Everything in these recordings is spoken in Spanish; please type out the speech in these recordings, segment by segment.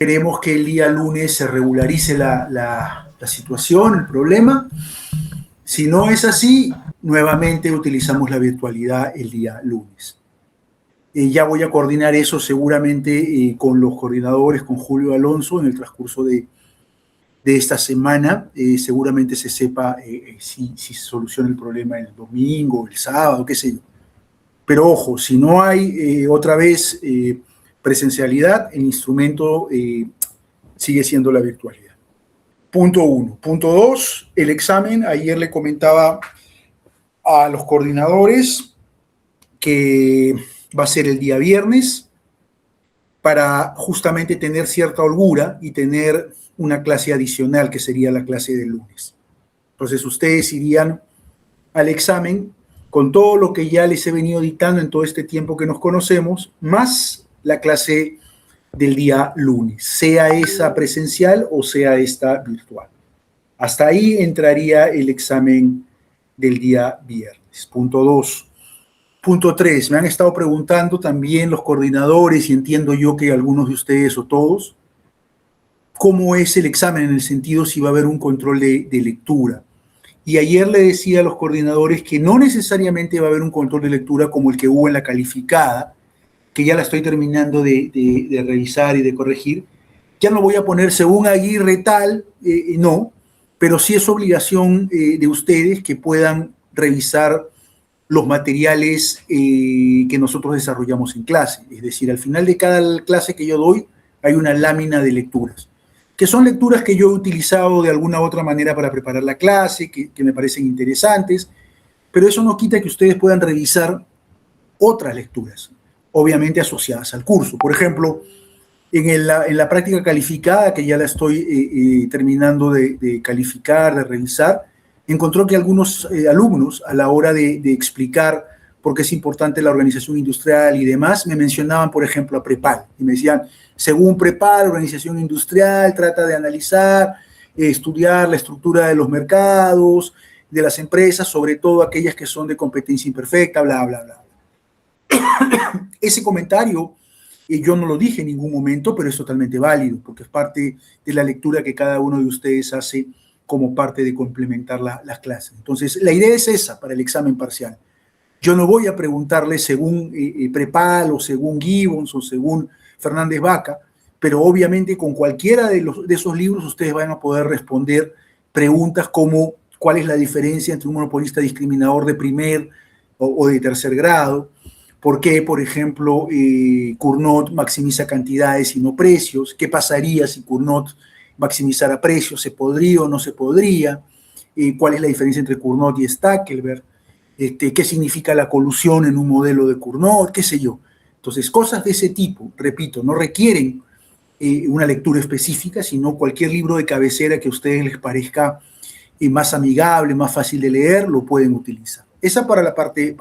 Queremos que el día lunes se regularice la situación, el problema. Si no es así, nuevamente utilizamos la virtualidad el día lunes. Ya voy a coordinar eso seguramente con los coordinadores, con Julio Alonso, en el transcurso de esta semana. Seguramente se sepa si se soluciona el problema el domingo, el sábado, qué sé yo. Pero ojo, si no hay otra vez presencialidad, el instrumento sigue siendo la virtualidad. Punto 1. Punto 2, el examen. Ayer le comentaba a los coordinadores que va a ser el día viernes para justamente tener cierta holgura y tener una clase adicional que sería la clase del lunes. Entonces ustedes irían al examen con todo lo que ya les he venido dictando en todo este tiempo que nos conocemos, más la clase del día lunes, sea esa presencial o sea esta virtual. Hasta ahí entraría el examen del día viernes. Punto 2. Punto 3. Me han estado preguntando también los coordinadores, y entiendo yo que algunos de ustedes o todos, cómo es el examen en el sentido si va a haber un control de lectura. Y ayer le decía a los coordinadores que no necesariamente va a haber un control de lectura como el que hubo en la calificada, que ya la estoy terminando de revisar y de corregir. Ya no voy a poner según Aguirre tal, no, pero sí es obligación de ustedes que puedan revisar los materiales que nosotros desarrollamos en clase. Es decir, al final de cada clase que yo doy hay una lámina de lecturas, que son lecturas que yo he utilizado de alguna u otra manera para preparar la clase, que me parecen interesantes, pero eso no quita que ustedes puedan revisar otras lecturas, obviamente asociadas al curso. Por ejemplo, en la práctica calificada, que ya la estoy terminando de calificar, de revisar, encontró que algunos alumnos, a la hora de explicar por qué es importante la organización industrial y demás, me mencionaban, por ejemplo, a Prepal, y me decían, según Prepal, la organización industrial trata de analizar, estudiar la estructura de los mercados, de las empresas, sobre todo aquellas que son de competencia imperfecta, bla, bla, bla. Ese comentario yo no lo dije en ningún momento, pero es totalmente válido, porque es parte de la lectura que cada uno de ustedes hace como parte de complementar las clases. Entonces, la idea es esa para el examen parcial. Yo no voy a preguntarle según Prepal o según Gibbons o según Fernández Vaca, pero obviamente con cualquiera de esos libros ustedes van a poder responder preguntas como cuál es la diferencia entre un monopolista discriminador de primer o de tercer grado, por qué, por ejemplo, Cournot maximiza cantidades y no precios, qué pasaría si Cournot maximizara precios, se podría o no se podría, cuál es la diferencia entre Cournot y Stackelberg, qué significa la colusión en un modelo de Cournot, qué sé yo. Entonces, cosas de ese tipo, repito, no requieren una lectura específica, sino cualquier libro de cabecera que a ustedes les parezca más amigable, más fácil de leer, lo pueden utilizar. Esa para la parte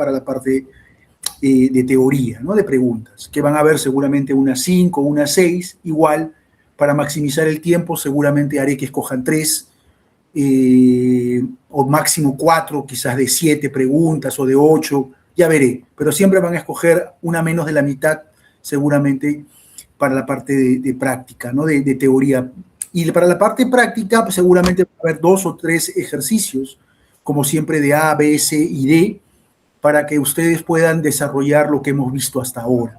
de teoría, ¿no? De preguntas, que van a haber seguramente unas 5, unas 6, igual, para maximizar el tiempo, seguramente haré que escojan 3, o máximo 4, quizás de 7 preguntas, o de 8, ya veré, pero siempre van a escoger una menos de la mitad, seguramente, para la parte de práctica, ¿no? De teoría. Y para la parte práctica, pues seguramente va a haber 2 o 3 ejercicios, como siempre, de A, B, C y D, para que ustedes puedan desarrollar lo que hemos visto hasta ahora.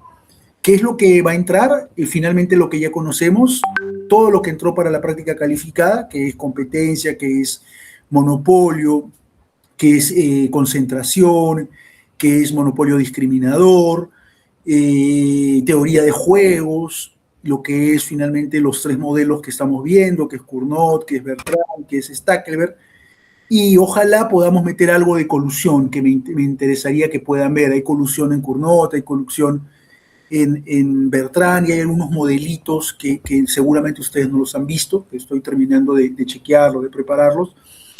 ¿Qué es lo que va a entrar? Finalmente lo que ya conocemos, todo lo que entró para la práctica calificada, que es competencia, que es monopolio, que es concentración, que es monopolio discriminador, teoría de juegos, lo que es finalmente los 3 modelos que estamos viendo, que es Cournot, que es Bertrand, que es Stackelberg, y ojalá podamos meter algo de colusión, que me interesaría que puedan ver. Hay colusión en Cournot, hay colusión en Bertrand, y hay algunos modelitos que seguramente ustedes no los han visto, que estoy terminando de chequearlos, de prepararlos,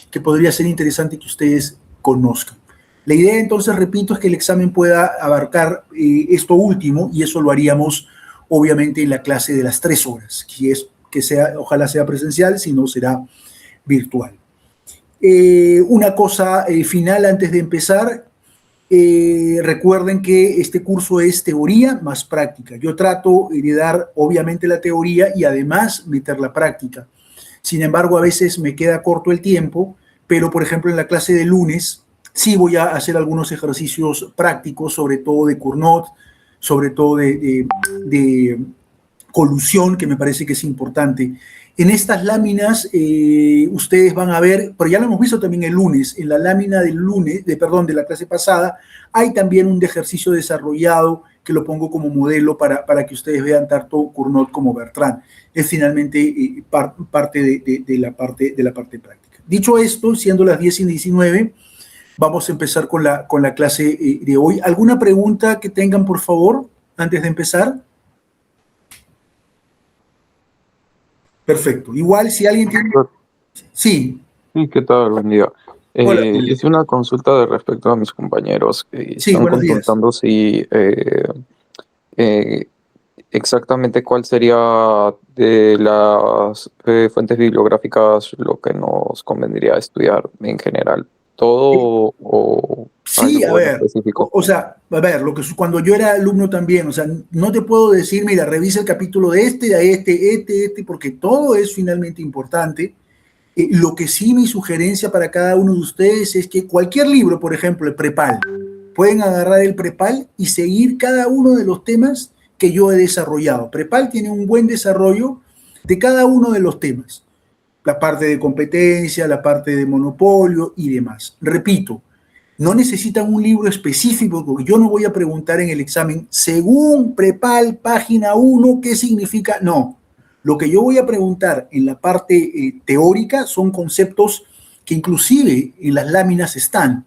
que podría ser interesante que ustedes conozcan. La idea, entonces, repito, es que el examen pueda abarcar esto último, y eso lo haríamos, obviamente, en la clase de las 3 horas, que sea, ojalá sea presencial, si no será virtual. Una cosa final antes de empezar, Recuerden que este curso es teoría más práctica. Yo trato de dar, obviamente, la teoría y además meter la práctica. Sin embargo, a veces me queda corto el tiempo, pero, por ejemplo, en la clase de lunes sí voy a hacer algunos ejercicios prácticos, sobre todo de Cournot, sobre todo de colusión, que me parece que es importante. En estas láminas ustedes van a ver, pero ya lo hemos visto también el lunes, en la lámina del lunes, de la clase pasada, hay también un ejercicio desarrollado que lo pongo como modelo para que ustedes vean tanto Cournot como Bertrand. Es finalmente parte de la parte práctica. Dicho esto, siendo las 10:19, vamos a empezar con la clase de hoy. ¿Alguna pregunta que tengan, por favor, antes de empezar? Perfecto. Igual, si alguien tiene... Sí. Sí, ¿qué tal? Buen día. Hola. Hice una consulta de respecto a mis compañeros que Sí, están buenos días. consultando si eh, exactamente cuál sería de las fuentes bibliográficas lo que nos convendría estudiar en general. ¿Todo o Sí, a algo en ver, específico? o sea, a ver, cuando yo era alumno también, o sea, no te puedo decir, mira, revisa el capítulo de este, porque todo es finalmente importante. Lo que sí, mi sugerencia para cada uno de ustedes es que cualquier libro, por ejemplo, el Prepal, pueden agarrar el Prepal y seguir cada uno de los temas que yo he desarrollado. Prepal tiene un buen desarrollo de cada uno de los temas, la parte de competencia, la parte de monopolio y demás. Repito, no necesitan un libro específico, porque yo no voy a preguntar en el examen, según Prepal, página 1, ¿qué significa? No. Lo que yo voy a preguntar en la parte teórica son conceptos que inclusive en las láminas están.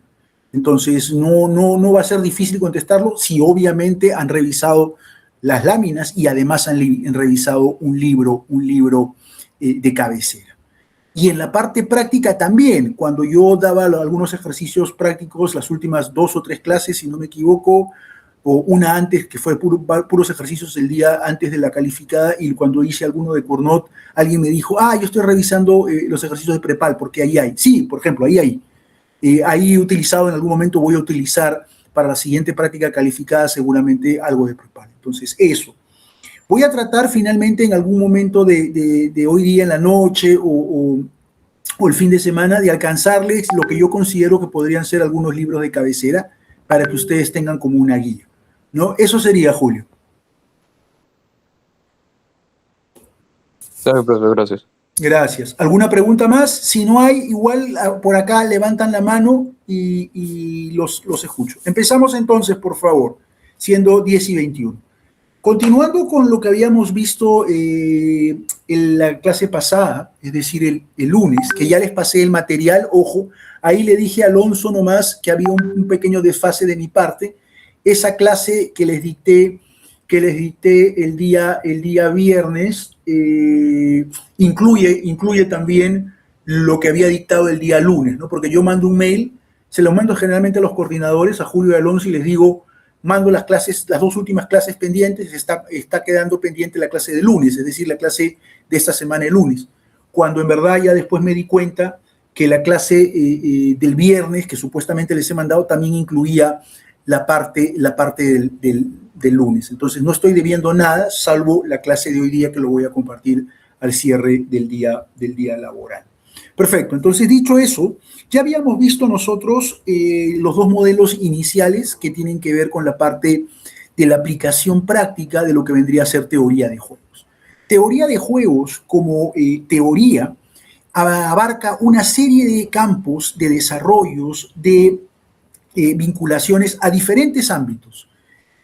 Entonces, no va a ser difícil contestarlo si obviamente han revisado las láminas y además han revisado un libro de cabecera. Y en la parte práctica también, cuando yo daba algunos ejercicios prácticos, las últimas 2 o 3 clases, si no me equivoco, o una antes, que fue puros ejercicios el día antes de la calificada, y cuando hice alguno de Cournot, alguien me dijo, yo estoy revisando los ejercicios de Prepal, porque ahí hay. Sí, por ejemplo, ahí hay. Ahí he utilizado, en algún momento voy a utilizar para la siguiente práctica calificada seguramente algo de Prepal. Entonces, eso. Voy a tratar finalmente en algún momento de hoy día en la noche o el fin de semana de alcanzarles lo que yo considero que podrían ser algunos libros de cabecera para que ustedes tengan como una guía, ¿no? Eso sería, Julio. Claro, profesor, gracias. Gracias. ¿Alguna pregunta más? Si no hay, igual por acá levantan la mano y los escucho. Empezamos entonces, por favor, siendo 10:21. Continuando con lo que habíamos visto en la clase pasada, es decir, el lunes, que ya les pasé el material, ojo, ahí le dije a Alonso nomás que había un pequeño desfase de mi parte. Esa clase que les dicté el día viernes incluye también lo que había dictado el día lunes, ¿no? Porque yo mando un mail, se lo mando generalmente a los coordinadores, a Julio y a Alonso, y les digo, mando las clases, las 2 últimas clases pendientes, está quedando pendiente la clase de lunes, es decir, la clase de esta semana de lunes, cuando en verdad ya después me di cuenta que la clase del viernes, que supuestamente les he mandado, también incluía la parte del lunes. Entonces no estoy debiendo nada, salvo la clase de hoy día que lo voy a compartir al cierre del día laboral. Perfecto, entonces dicho eso, ya habíamos visto nosotros los 2 modelos iniciales que tienen que ver con la parte de la aplicación práctica de lo que vendría a ser teoría de juegos. Teoría de juegos como teoría abarca una serie de campos, de desarrollos, de vinculaciones a diferentes ámbitos.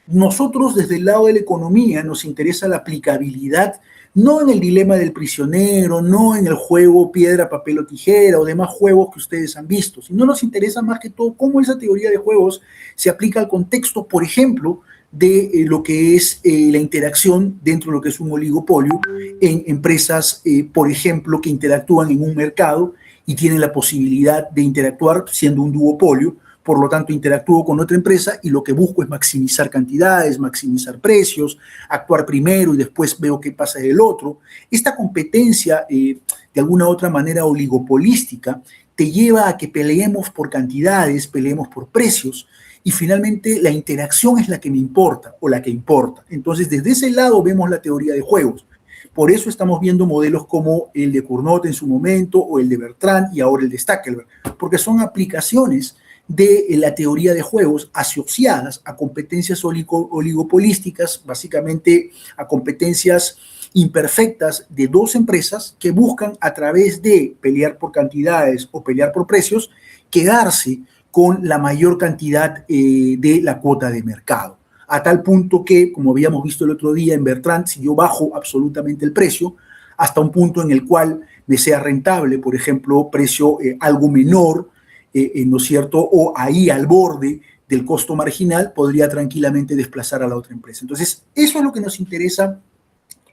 Nosotros desde el lado de la economía nos interesa la aplicabilidad, no en el dilema del prisionero, no en el juego piedra, papel o tijera o demás juegos que ustedes han visto, sino nos interesa más que todo cómo esa teoría de juegos se aplica al contexto, por ejemplo, de lo que es la interacción dentro de lo que es un oligopolio en empresas, por ejemplo, que interactúan en un mercado y tienen la posibilidad de interactuar siendo un duopolio. Por lo tanto, interactúo con otra empresa y lo que busco es maximizar cantidades, maximizar precios, actuar primero y después veo qué pasa del otro. Esta competencia, de alguna u otra manera oligopolística, te lleva a que peleemos por cantidades, peleemos por precios, y finalmente la interacción es la que me importa o la que importa. Entonces, desde ese lado vemos la teoría de juegos. Por eso estamos viendo modelos como el de Cournot en su momento, o el de Bertrand y ahora el de Stackelberg, porque son aplicaciones de la teoría de juegos asociadas a competencias oligopolísticas, básicamente a competencias imperfectas de dos empresas que buscan, a través de pelear por cantidades o pelear por precios, quedarse con la mayor cantidad de la cuota de mercado. A tal punto que, como habíamos visto el otro día en Bertrand, si yo bajo absolutamente el precio, hasta un punto en el cual me sea rentable, por ejemplo, precio algo menor, ¿no es cierto?, o ahí al borde del costo marginal, podría tranquilamente desplazar a la otra empresa. Entonces, eso es lo que nos interesa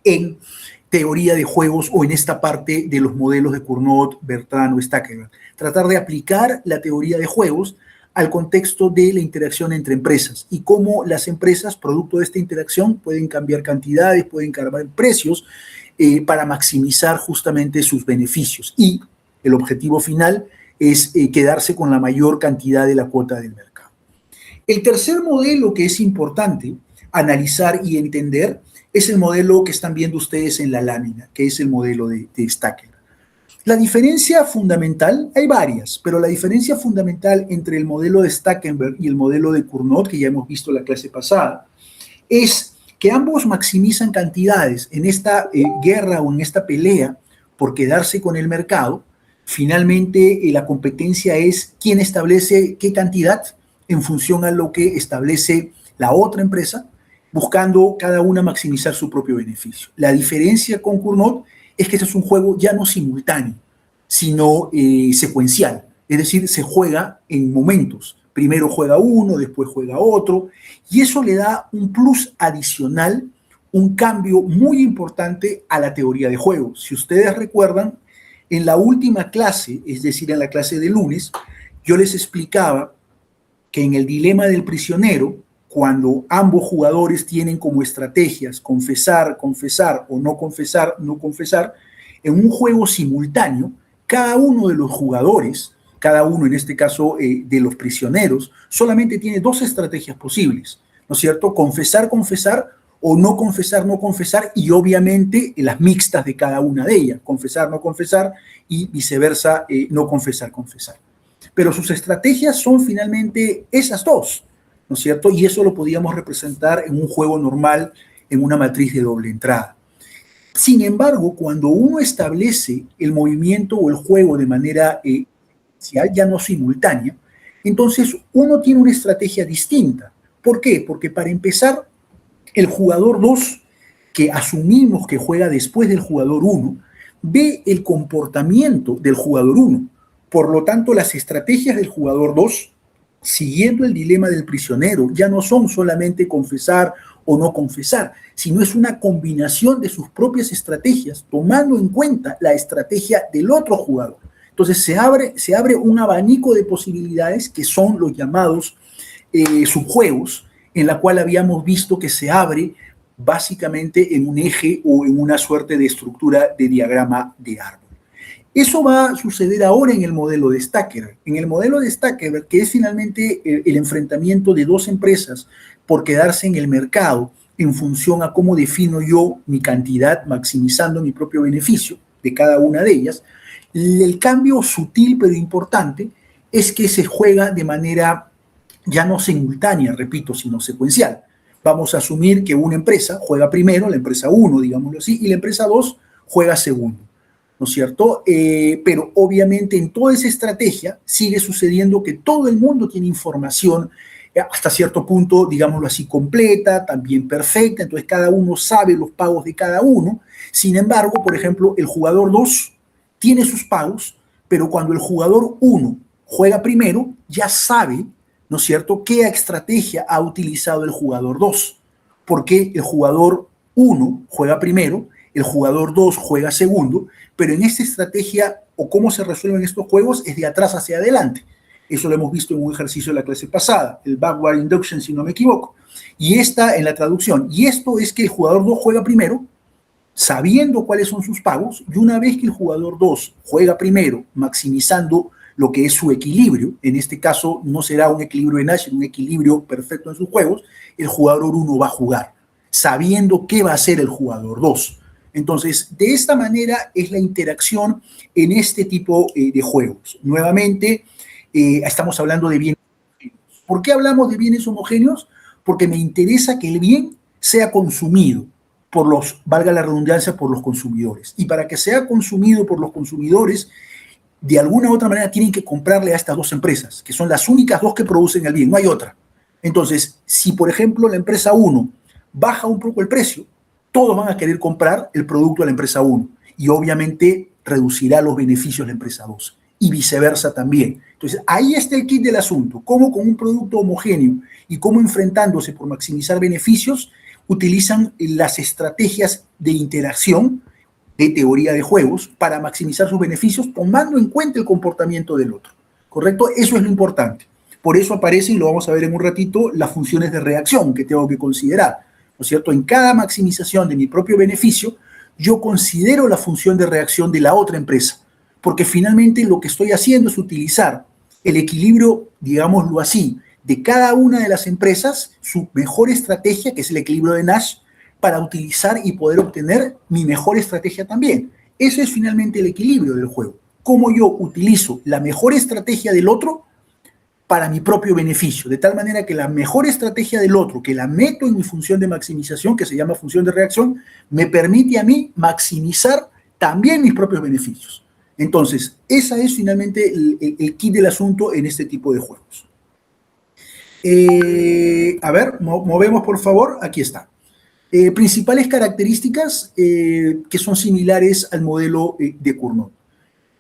en teoría de juegos o en esta parte de los modelos de Cournot, Bertrand o Stackelberg. Tratar de aplicar la teoría de juegos al contexto de la interacción entre empresas y cómo las empresas, producto de esta interacción, pueden cambiar cantidades, pueden cambiar precios para maximizar justamente sus beneficios. Y el objetivo final es quedarse con la mayor cantidad de la cuota del mercado. El tercer modelo que es importante analizar y entender es el modelo que están viendo ustedes en la lámina, que es el modelo de Stackelberg. La diferencia fundamental, hay varias, pero la diferencia fundamental entre el modelo de Stackelberg y el modelo de Cournot, que ya hemos visto la clase pasada, es que ambos maximizan cantidades en esta guerra o en esta pelea por quedarse con el mercado. Finalmente, la competencia es quién establece qué cantidad en función a lo que establece la otra empresa, buscando cada una maximizar su propio beneficio. La diferencia con Cournot es que este es un juego ya no simultáneo, sino secuencial, es decir, se juega en momentos. Primero juega uno, después juega otro, y eso le da un plus adicional, un cambio muy importante a la teoría de juegos. Si ustedes recuerdan, en la última clase, es decir, en la clase de lunes, yo les explicaba que en el dilema del prisionero, cuando ambos jugadores tienen como estrategias confesar, confesar o no confesar, no confesar, en un juego simultáneo, cada uno de los jugadores, cada uno en este caso de los prisioneros, solamente tiene dos estrategias posibles, ¿no es cierto? Confesar, confesar o no confesar, no confesar, y obviamente las mixtas de cada una de ellas, confesar, no confesar y viceversa, no confesar, confesar. Pero sus estrategias son finalmente esas dos, ¿no es cierto? Y eso lo podíamos representar en un juego normal, en una matriz de doble entrada. Sin embargo, cuando uno establece el movimiento o el juego de manera ya no simultánea, entonces uno tiene una estrategia distinta. ¿Por qué? Porque para empezar, el jugador 2, que asumimos que juega después del jugador 1, ve el comportamiento del jugador 1. Por lo tanto, las estrategias del jugador 2, siguiendo el dilema del prisionero, ya no son solamente confesar o no confesar, sino es una combinación de sus propias estrategias, tomando en cuenta la estrategia del otro jugador. Entonces se abre un abanico de posibilidades que son los llamados subjuegos, en la cual habíamos visto que se abre básicamente en un eje o en una suerte de estructura de diagrama de árbol. Eso va a suceder ahora en el modelo de Stackelberg. En el modelo de Stackelberg, que es finalmente el enfrentamiento de dos empresas por quedarse en el mercado en función a cómo defino yo mi cantidad, maximizando mi propio beneficio de cada una de ellas, el cambio sutil pero importante es que se juega de manera ya no simultánea, repito, sino secuencial. Vamos a asumir que una empresa juega primero, la empresa 1, digámoslo así, y la empresa 2 juega segundo, ¿no es cierto? Pero obviamente en toda esa estrategia sigue sucediendo que todo el mundo tiene información hasta cierto punto, digámoslo así, completa, también perfecta, entonces cada uno sabe los pagos de cada uno. Sin embargo, por ejemplo, el jugador 2 tiene sus pagos, pero cuando el jugador 1 juega primero, ya sabe, ¿no es cierto?, qué estrategia ha utilizado el jugador 2, porque el jugador 1 juega primero, el jugador 2 juega segundo, pero en esta estrategia o cómo se resuelven estos juegos es de atrás hacia adelante. Eso lo hemos visto en un ejercicio de la clase pasada, el backward induction, si no me equivoco. Y esta en la traducción. Y esto es que el jugador 2 juega primero, sabiendo cuáles son sus pagos, y una vez que el jugador 2 juega primero, maximizando lo que es su equilibrio. En este caso no será un equilibrio de Nash, sino un equilibrio perfecto en sus juegos. El jugador 1 va a jugar, sabiendo qué va a hacer el jugador 2. Entonces, de esta manera es la interacción en este tipo de juegos. Nuevamente, estamos hablando de bienes homogéneos. ¿Por qué hablamos de bienes homogéneos? Porque me interesa que el bien sea consumido por los, valga la redundancia, por los consumidores. Y para que sea consumido por los consumidores, de alguna u otra manera tienen que comprarle a estas dos empresas, que son las únicas dos que producen el bien, no hay otra. Entonces, si por ejemplo la empresa 1 baja un poco el precio, todos van a querer comprar el producto de la empresa 1 y obviamente reducirá los beneficios de la empresa 2 y viceversa también. Entonces, ahí está el kit del asunto, cómo con un producto homogéneo y cómo enfrentándose por maximizar beneficios, utilizan las estrategias de interacción de teoría de juegos para maximizar sus beneficios tomando en cuenta el comportamiento del otro, ¿correcto? Eso es lo importante. Por eso aparecen, y lo vamos a ver en un ratito, las funciones de reacción que tengo que considerar, ¿no es cierto? En cada maximización de mi propio beneficio, yo considero la función de reacción de la otra empresa, porque finalmente lo que estoy haciendo es utilizar el equilibrio, digámoslo así, de cada una de las empresas, su mejor estrategia, que es el equilibrio de Nash, para utilizar y poder obtener mi mejor estrategia también. Ese es finalmente el equilibrio del juego. Cómo yo utilizo la mejor estrategia del otro para mi propio beneficio, de tal manera que la mejor estrategia del otro, que la meto en mi función de maximización, que se llama función de reacción, me permite a mí maximizar también mis propios beneficios. Entonces, esa es finalmente el kit del asunto en este tipo de juegos. A ver, movemos por favor, aquí está. Principales características que son similares al modelo de Cournot.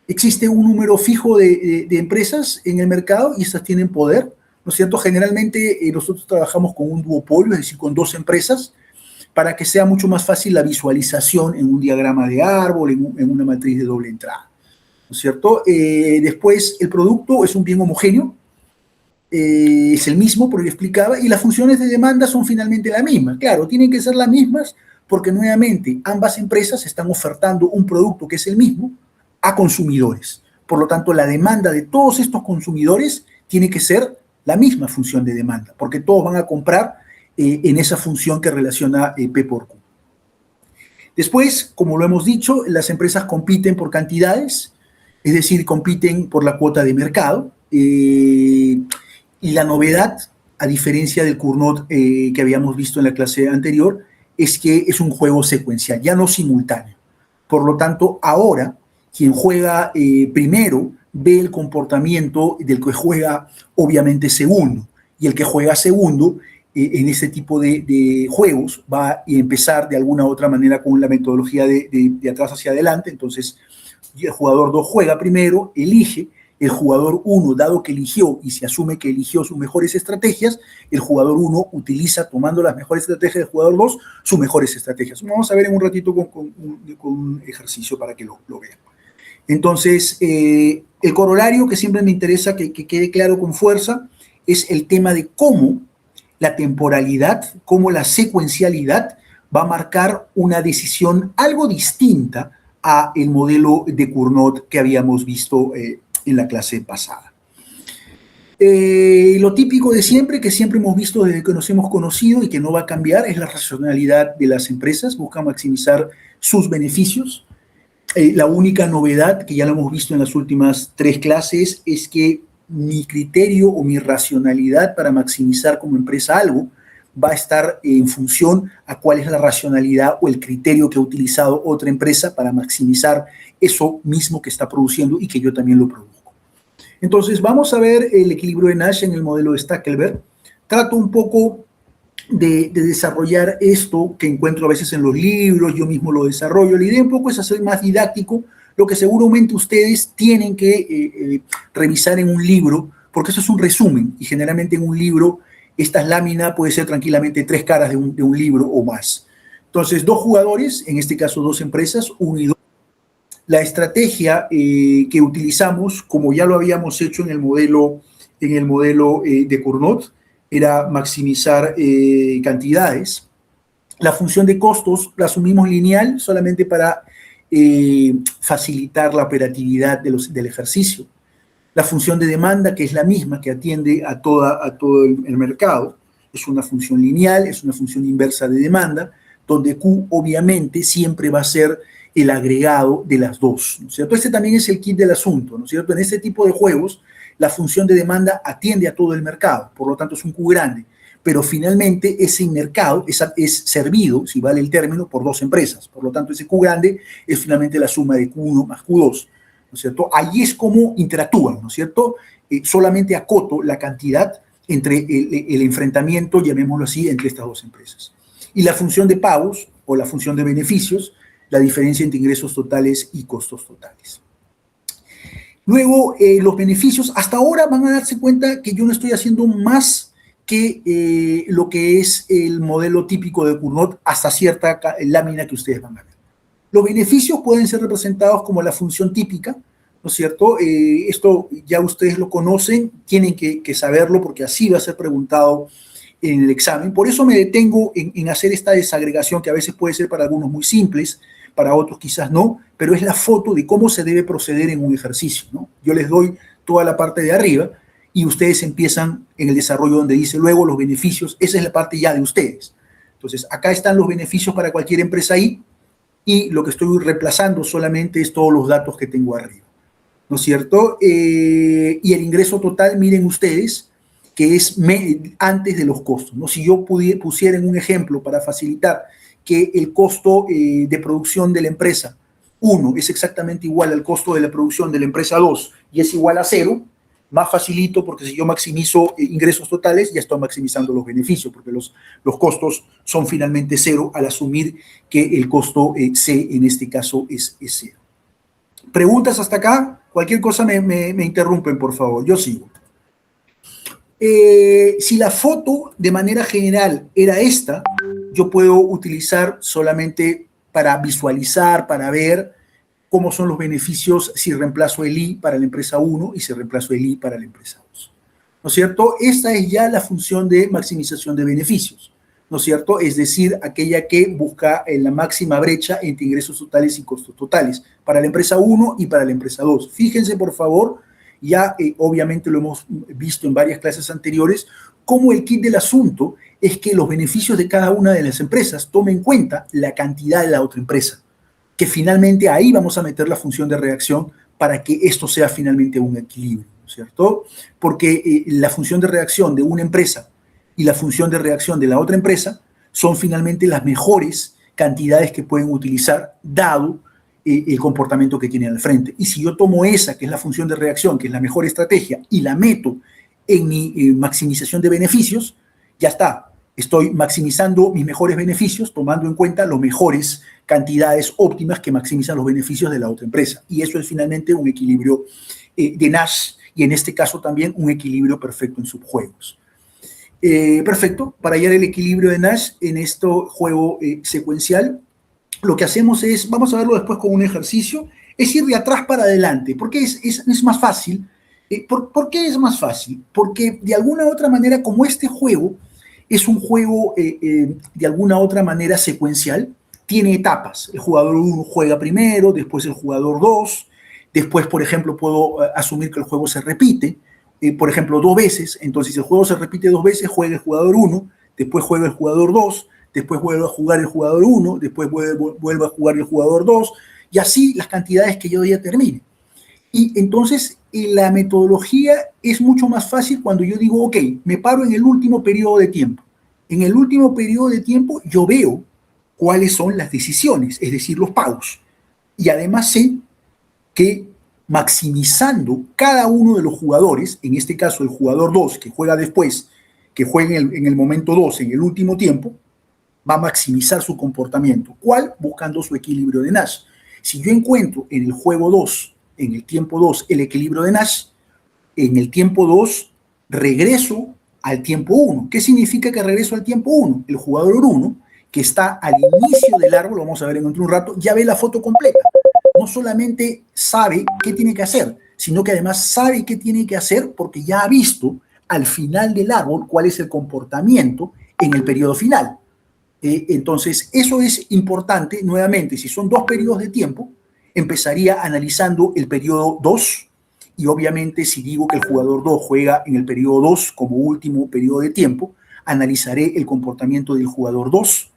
Existe un número fijo de empresas en el mercado y estas tienen poder, ¿no es cierto? Generalmente nosotros trabajamos con un duopolio, es decir, con dos empresas, para que sea mucho más fácil la visualización en un diagrama de árbol, en una matriz de doble entrada, ¿no es cierto? Después, el producto es un bien homogéneo, es el mismo, pero yo explicaba, y las funciones de demanda son finalmente las mismas. Claro, tienen que ser las mismas porque nuevamente ambas empresas están ofertando un producto que es el mismo a consumidores. Por lo tanto, la demanda de todos estos consumidores tiene que ser la misma función de demanda, porque todos van a comprar en esa función que relaciona P por Q. Después, como lo hemos dicho, las empresas compiten por cantidades, es decir, compiten por la cuota de mercado. Y la novedad, a diferencia del Cournot que habíamos visto en la clase anterior, es que es un juego secuencial, ya no simultáneo. Por lo tanto, ahora, quien juega primero ve el comportamiento del que juega, obviamente, segundo. Y el que juega segundo, en este tipo de juegos, va a empezar de alguna u otra manera con la metodología de atrás hacia adelante. Entonces, el jugador 2 juega primero, elige. El jugador 1, dado que eligió y se asume que eligió sus mejores estrategias, el jugador 1 utiliza, tomando las mejores estrategias del jugador 2, sus mejores estrategias. Vamos a ver en un ratito con un ejercicio para que lo vean. Entonces, el corolario que siempre me interesa que quede claro con fuerza es el tema de cómo la temporalidad, cómo la secuencialidad va a marcar una decisión algo distinta a el modelo de Cournot que habíamos visto en la clase pasada. Lo típico de siempre, que siempre hemos visto desde que nos hemos conocido y que no va a cambiar, es la racionalidad de las empresas, buscan maximizar sus beneficios. La única novedad, que ya lo hemos visto en las últimas 3 clases, es que mi criterio o mi racionalidad para maximizar como empresa algo va a estar en función a cuál es la racionalidad o el criterio que ha utilizado otra empresa para maximizar eso mismo que está produciendo y que yo también lo produzco. Entonces, vamos a ver el equilibrio de Nash en el modelo de Stackelberg. Trato un poco de desarrollar esto que encuentro a veces en los libros, yo mismo lo desarrollo. La idea un poco es hacer más didáctico lo que seguramente ustedes tienen que revisar en un libro, porque eso es un resumen, y generalmente en un libro esta lámina puede ser tranquilamente 3 caras de un libro o más. Entonces, 2 jugadores, en este caso 2 empresas, 1 y 2. La estrategia que utilizamos, como ya lo habíamos hecho en el modelo de Cournot, era maximizar cantidades. La función de costos la asumimos lineal solamente para facilitar la operatividad del ejercicio. La función de demanda, que es la misma, que atiende a todo el mercado, es una función lineal, es una función inversa de demanda, donde Q obviamente siempre va a ser el agregado de las dos, ¿no es cierto? Este también es el kit del asunto, ¿no es cierto? En este tipo de juegos, la función de demanda atiende a todo el mercado, por lo tanto es un Q grande, pero finalmente ese mercado es servido, si vale el término, por dos empresas, por lo tanto ese Q grande es finalmente la suma de Q1 más Q2, ¿no es cierto? Ahí es como interactúan, ¿no es cierto? Solamente acoto la cantidad entre el enfrentamiento, llamémoslo así, entre estas dos empresas. Y la función de pagos o la función de beneficios, la diferencia entre ingresos totales y costos totales. Luego, los beneficios, hasta ahora van a darse cuenta que yo no estoy haciendo más que lo que es el modelo típico de Cournot hasta cierta lámina que ustedes van a ver. Los beneficios pueden ser representados como la función típica, ¿no es cierto? Esto ya ustedes lo conocen, tienen que saberlo porque así va a ser preguntado en el examen. Por eso me detengo en hacer esta desagregación que a veces puede ser para algunos muy simples, para otros quizás no, pero es la foto de cómo se debe proceder en un ejercicio, ¿no? Yo les doy toda la parte de arriba y ustedes empiezan en el desarrollo donde dice luego los beneficios, esa es la parte ya de ustedes. Entonces, acá están los beneficios para cualquier empresa ahí y lo que estoy reemplazando solamente es todos los datos que tengo arriba, ¿no es cierto? Y el ingreso total, miren ustedes, que es antes de los costos, ¿no? Si yo pusiera en un ejemplo para facilitar que el costo de producción de la empresa 1 es exactamente igual al costo de la producción de la empresa 2 y es igual a 0, más facilito porque si yo maximizo ingresos totales ya estoy maximizando los beneficios porque los costos son finalmente 0 al asumir que el costo C en este caso es 0. ¿Preguntas hasta acá? Cualquier cosa me interrumpen, por favor. Yo sigo. Si la foto de manera general era esta, yo puedo utilizar solamente para visualizar, para ver cómo son los beneficios si reemplazo el I para la empresa 1 y si reemplazo el I para la empresa 2. ¿No es cierto? Esta es ya la función de maximización de beneficios, ¿no es cierto? Es decir, aquella que busca en la máxima brecha entre ingresos totales y costos totales para la empresa 1 y para la empresa 2. Fíjense, por favor, ya obviamente lo hemos visto en varias clases anteriores, cómo el kit del asunto es que los beneficios de cada una de las empresas tomen en cuenta la cantidad de la otra empresa, que finalmente ahí vamos a meter la función de reacción para que esto sea finalmente un equilibrio, ¿no es cierto? Porque la función de reacción de una empresa y la función de reacción de la otra empresa son finalmente las mejores cantidades que pueden utilizar dado el comportamiento que tienen al frente. Y si yo tomo esa, que es la función de reacción, que es la mejor estrategia, y la meto en mi maximización de beneficios, ya está. Estoy maximizando mis mejores beneficios tomando en cuenta las mejores cantidades óptimas que maximizan los beneficios de la otra empresa. Y eso es finalmente un equilibrio de Nash y en este caso también un equilibrio perfecto en subjuegos. Perfecto. Para hallar el equilibrio de Nash en este juego secuencial, lo que hacemos es, vamos a verlo después con un ejercicio, es ir de atrás para adelante. ¿Por qué es más fácil? ¿Por qué es más fácil? Porque de alguna u otra manera, como este juego es un juego de alguna otra manera secuencial, tiene etapas. El jugador 1 juega primero, después el jugador 2, después, por ejemplo, puedo asumir que el juego se repite, por ejemplo, 2 veces. Entonces, si el juego se repite 2 veces, juega el jugador 1, después juega el jugador 2, después vuelve a jugar el jugador 1, después vuelve a jugar el jugador 2, y así las cantidades que yo ya termine. Y entonces la metodología es mucho más fácil cuando yo digo, ok, me paro en el último periodo de tiempo. En el último periodo de tiempo yo veo cuáles son las decisiones, es decir, los pagos. Y además sé que maximizando cada uno de los jugadores, en este caso el jugador 2 que juega después, que juega en el momento 2, en el último tiempo, va a maximizar su comportamiento. ¿Cuál? Buscando su equilibrio de Nash. Si yo encuentro en el juego 2, en el tiempo 2, el equilibrio de Nash, en el tiempo 2 regreso al tiempo 1. ¿Qué significa que regreso al tiempo 1? El jugador 1, que está al inicio del árbol, lo vamos a ver en un rato, ya ve la foto completa. No solamente sabe qué tiene que hacer, sino que además sabe qué tiene que hacer porque ya ha visto al final del árbol cuál es el comportamiento en el periodo final. Entonces, eso es importante, nuevamente, si son 2 periodos de tiempo, empezaría analizando el periodo 2 y obviamente si digo que el jugador 2 juega en el periodo 2 como último periodo de tiempo, analizaré el comportamiento del jugador 2.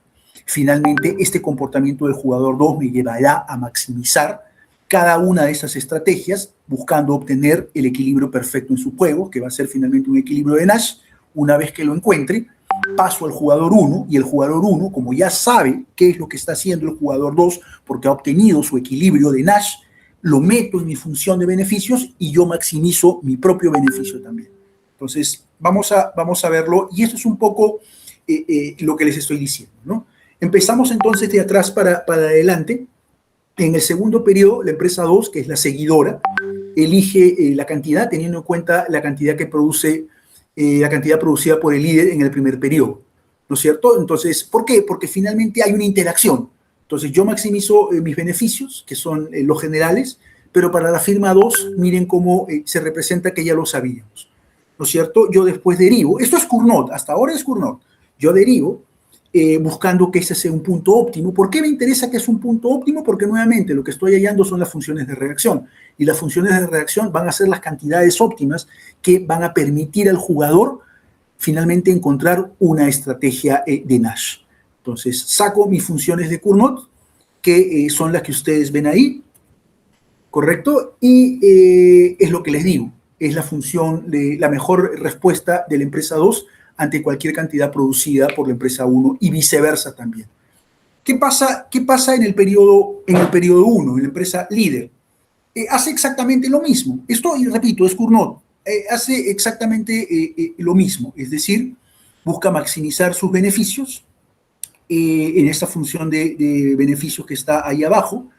Finalmente, este comportamiento del jugador 2 me llevará a maximizar cada una de esas estrategias, buscando obtener el equilibrio perfecto en su juego, que va a ser finalmente un equilibrio de Nash. Una vez que lo encuentre, paso al jugador 1, y el jugador 1, como ya sabe qué es lo que está haciendo el jugador 2, porque ha obtenido su equilibrio de Nash, lo meto en mi función de beneficios y yo maximizo mi propio beneficio también. Entonces, vamos a verlo, y esto es un poco lo que les estoy diciendo, ¿no? Empezamos entonces de atrás para adelante. En el segundo periodo, la empresa 2, que es la seguidora, elige la cantidad, teniendo en cuenta la cantidad que produce, la cantidad producida por el líder en el primer periodo, ¿no es cierto? Entonces, ¿por qué? Porque finalmente hay una interacción. Entonces, yo maximizo mis beneficios, que son los generales, pero para la firma 2, miren cómo se representa que ya lo sabíamos, ¿no es cierto? Yo después derivo, esto es Cournot, hasta ahora es Cournot, yo derivo, buscando que ese sea un punto óptimo. ¿Por qué me interesa que es un punto óptimo? Porque nuevamente lo que estoy hallando son las funciones de reacción, y las funciones de reacción van a ser las cantidades óptimas que van a permitir al jugador finalmente encontrar una estrategia de Nash. Entonces saco mis funciones de Cournot, que son las que ustedes ven ahí, ¿correcto? Y es lo que les digo, es la función de la mejor respuesta de la empresa 2 ante cualquier cantidad producida por la empresa 1 y viceversa también. ¿Qué pasa en el periodo 1, en la empresa líder? Hace exactamente lo mismo. Esto, y repito, es Cournot. Hace exactamente lo mismo, es decir, busca maximizar sus beneficios en esta función de beneficios que está ahí abajo,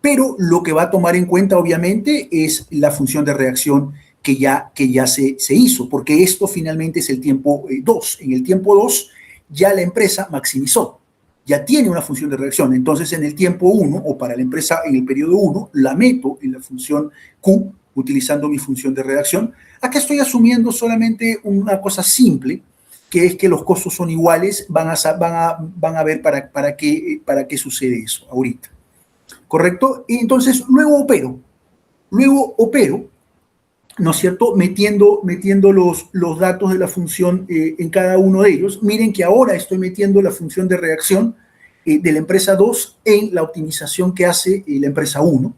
pero lo que va a tomar en cuenta, obviamente, es la función de reacción que ya se hizo, porque esto finalmente es el tiempo 2. En el tiempo 2 ya la empresa maximizó, ya tiene una función de reacción. Entonces, en el tiempo 1, o para la empresa en el periodo 1, la meto en la función Q, utilizando mi función de reacción. Acá estoy asumiendo solamente una cosa simple, que es que los costos son iguales. Van a ver para qué sucede eso ahorita. ¿Correcto? Y entonces, luego opero, ¿no es cierto? Metiendo los datos de la función en cada uno de ellos. Miren que ahora estoy metiendo la función de reacción de la empresa 2 en la optimización que hace la empresa 1,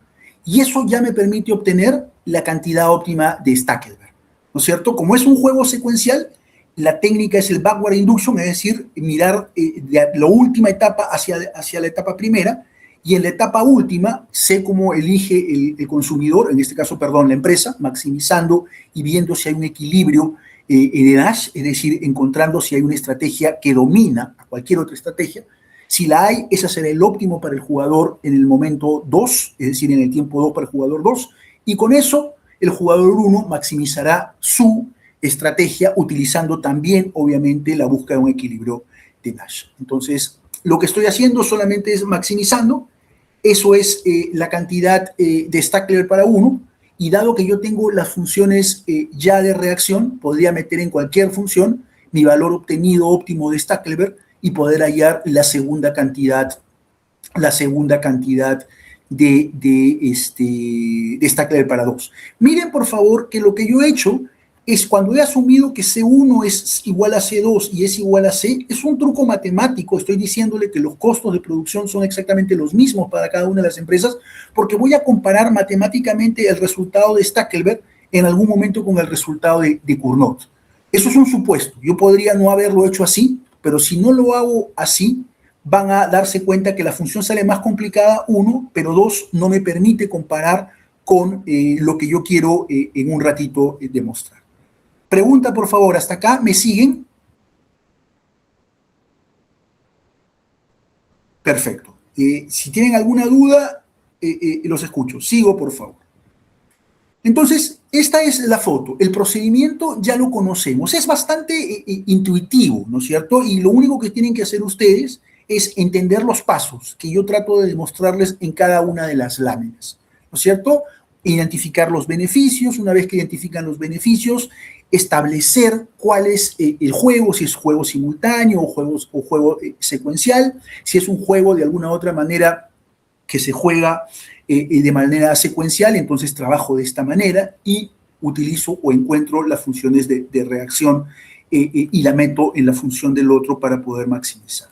y eso ya me permite obtener la cantidad óptima de Stackelberg, ¿no es cierto? Como es un juego secuencial, la técnica es el backward induction, es decir, mirar de la última etapa hacia la etapa primera, y en la etapa última sé cómo elige el consumidor, en este caso, perdón, la empresa, maximizando y viendo si hay un equilibrio de Nash, es decir, encontrando si hay una estrategia que domina a cualquier otra estrategia. Si la hay, esa será el óptimo para el jugador en el momento 2, es decir, en el tiempo 2 para el jugador 2, y con eso el jugador 1 maximizará su estrategia utilizando también, obviamente, la búsqueda de un equilibrio de Nash. Entonces, lo que estoy haciendo solamente es maximizando. Eso es la cantidad de Stackelberg para 1, y dado que yo tengo las funciones ya de reacción, podría meter en cualquier función mi valor obtenido óptimo de Stackelberg y poder hallar la segunda cantidad de Stackelberg para 2. Miren, por favor, que lo que yo he hecho es, cuando he asumido que C1 es igual a C2 y es igual a C, es un truco matemático. Estoy diciéndole que los costos de producción son exactamente los mismos para cada una de las empresas, porque voy a comparar matemáticamente el resultado de Stackelberg en algún momento con el resultado de Cournot. Eso es un supuesto. Yo podría no haberlo hecho así, pero si no lo hago así, van a darse cuenta que la función sale más complicada, 1, pero 2, no me permite comparar con lo que yo quiero en un ratito demostrar. Pregunta, por favor, ¿hasta acá me siguen? Perfecto. Si tienen alguna duda, los escucho. Sigo, por favor. Entonces, esta es la foto. El procedimiento ya lo conocemos. Es bastante intuitivo, ¿no es cierto? Y lo único que tienen que hacer ustedes es entender los pasos que yo trato de demostrarles en cada una de las láminas, ¿no es cierto? Identificar los beneficios. Una vez que identifican los beneficios, establecer cuál es el juego, si es juego simultáneo o juego secuencial, si es un juego de alguna otra manera que se juega de manera secuencial, entonces trabajo de esta manera y utilizo o encuentro las funciones de reacción y la meto en la función del otro para poder maximizar.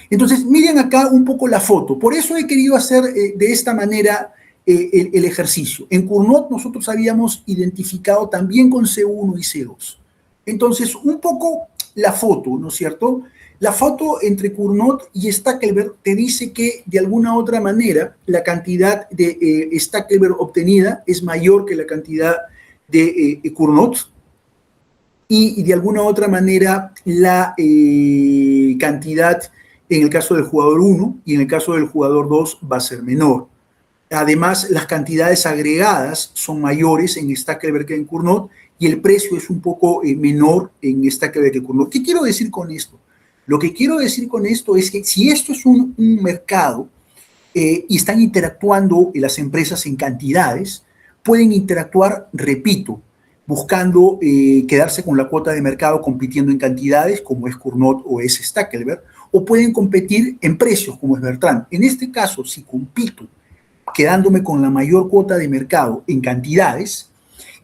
Entonces, miren acá un poco la foto. Por eso he querido hacer de esta manera el ejercicio. En Cournot nosotros habíamos identificado también con C1 y C2. Entonces, un poco la foto, ¿no es cierto? La foto entre Cournot y Stackelberg te dice que de alguna otra manera la cantidad de Stackelberg obtenida es mayor que la cantidad de Cournot y de alguna otra manera la cantidad en el caso del jugador 1 y en el caso del jugador 2 va a ser menor. Además, las cantidades agregadas son mayores en Stackelberg que en Cournot y el precio es un poco menor en Stackelberg que en Cournot. ¿Qué quiero decir con esto? Lo que quiero decir con esto es que si esto es un mercado y están interactuando las empresas en cantidades, pueden interactuar, repito, buscando quedarse con la cuota de mercado compitiendo en cantidades, como es Cournot o es Stackelberg, o pueden competir en precios, como es Bertrand. En este caso, si compito quedándome con la mayor cuota de mercado en cantidades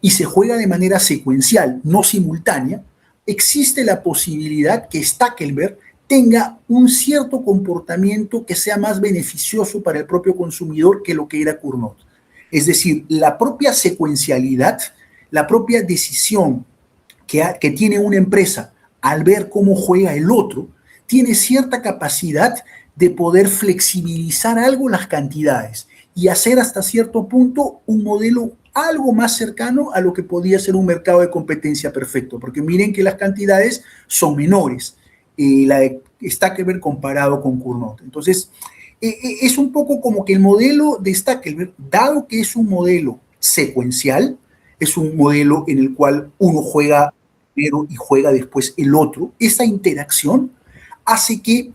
y se juega de manera secuencial, no simultánea, existe la posibilidad que Stackelberg tenga un cierto comportamiento que sea más beneficioso para el propio consumidor que lo que era Cournot. Es decir, la propia secuencialidad, la propia decisión que tiene una empresa al ver cómo juega el otro, tiene cierta capacidad de poder flexibilizar algo las cantidades y hacer hasta cierto punto un modelo algo más cercano a lo que podría ser un mercado de competencia perfecto, porque miren que las cantidades son menores, la de Stackelberg comparado con Cournot. Entonces, es un poco como que el modelo de Stackelberg, dado que es un modelo secuencial, es un modelo en el cual uno juega primero y juega después el otro, esa interacción hace que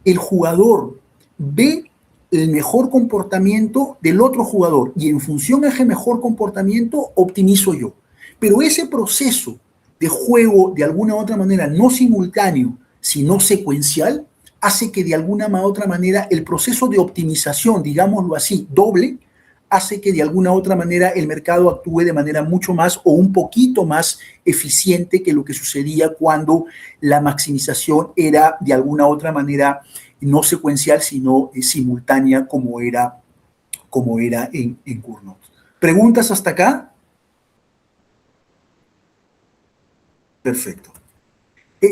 el jugador ve el mejor comportamiento del otro jugador y en función a ese mejor comportamiento optimizo yo. Pero ese proceso de juego de alguna u otra manera no simultáneo, sino secuencial, hace que de alguna u otra manera el proceso de optimización, digámoslo así, doble, hace que de alguna u otra manera el mercado actúe de manera mucho más o un poquito más eficiente que lo que sucedía cuando la maximización era de alguna u otra manera no secuencial, sino simultánea como era en Cournot. ¿Preguntas hasta acá? Perfecto.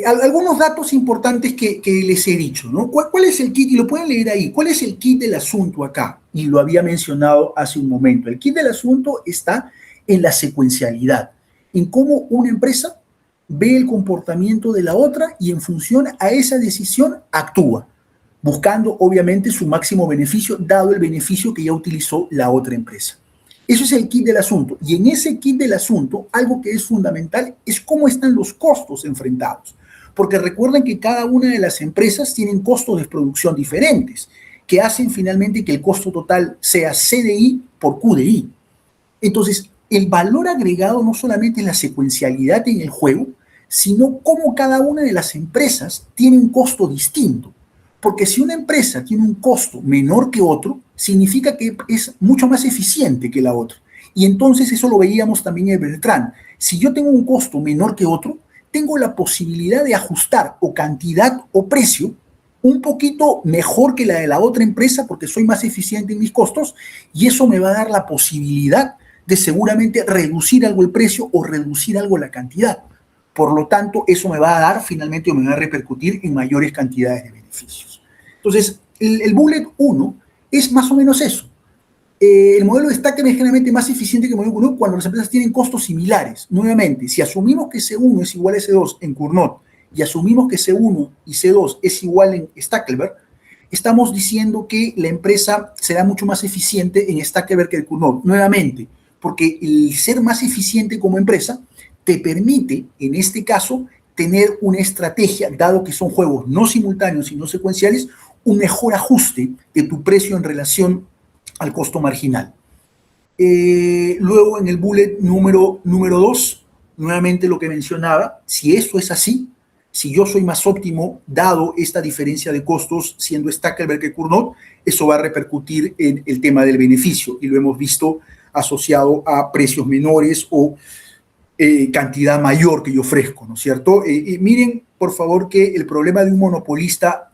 Algunos datos importantes que les he dicho, ¿no? ¿Cuál es el kit? Y lo pueden leer ahí. ¿Cuál es el kit del asunto acá? Y lo había mencionado hace un momento. El kit del asunto está en la secuencialidad, en cómo una empresa ve el comportamiento de la otra y en función a esa decisión actúa, buscando obviamente su máximo beneficio, dado el beneficio que ya utilizó la otra empresa. Eso es el kit del asunto. Y en ese kit del asunto, algo que es fundamental es cómo están los costos enfrentados. Porque recuerden que cada una de las empresas tienen costos de producción diferentes, que hacen finalmente que el costo total sea CDI por QDI. Entonces, el valor agregado no solamente es la secuencialidad en el juego, sino cómo cada una de las empresas tiene un costo distinto. Porque si una empresa tiene un costo menor que otro, significa que es mucho más eficiente que la otra. Y entonces eso lo veíamos también en Bertrand. Si yo tengo un costo menor que otro, tengo la posibilidad de ajustar o cantidad o precio un poquito mejor que la de la otra empresa porque soy más eficiente en mis costos y eso me va a dar la posibilidad de seguramente reducir algo el precio o reducir algo la cantidad. Por lo tanto, eso me va a dar finalmente o me va a repercutir en mayores cantidades de beneficios. Entonces, el bullet 1 es más o menos eso. El modelo de Stackelberg es generalmente más eficiente que el modelo Cournot cuando las empresas tienen costos similares. Nuevamente, si asumimos que C1 es igual a C2 en Cournot y asumimos que C1 y C2 es igual en Stackelberg, estamos diciendo que la empresa será mucho más eficiente en Stackelberg que en Cournot. Nuevamente, porque el ser más eficiente como empresa te permite, en este caso, tener una estrategia, dado que son juegos no simultáneos sino secuenciales, un mejor ajuste de tu precio en relación al costo marginal. Luego, en el bullet número 2, nuevamente lo que mencionaba, si eso es así, Si yo soy más óptimo, dado esta diferencia de costos, siendo Stackelberg que Cournot, eso va a repercutir en el tema del beneficio, y lo hemos visto asociado a precios menores o cantidad mayor que yo ofrezco, ¿no es cierto? Miren, por favor, que el problema de un monopolista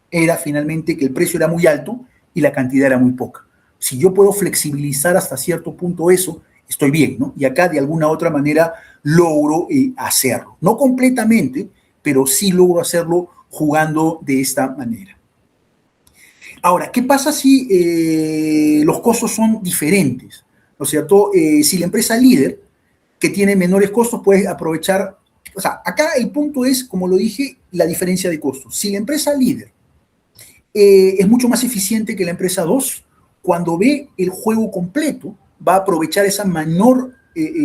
era finalmente que el precio era muy alto y la cantidad era muy poca. Si yo puedo flexibilizar hasta cierto punto eso, estoy bien, ¿no? Y acá de alguna otra manera logro hacerlo. No completamente, pero sí logro hacerlo jugando de esta manera. Ahora, ¿qué pasa si los costos son diferentes? ¿No es cierto? Si la empresa líder, que tiene menores costos, puede aprovechar. O sea, acá el punto es, como lo dije, la diferencia de costos. Si la empresa líder es mucho más eficiente que la empresa 2, cuando ve el juego completo, va a aprovechar esa menor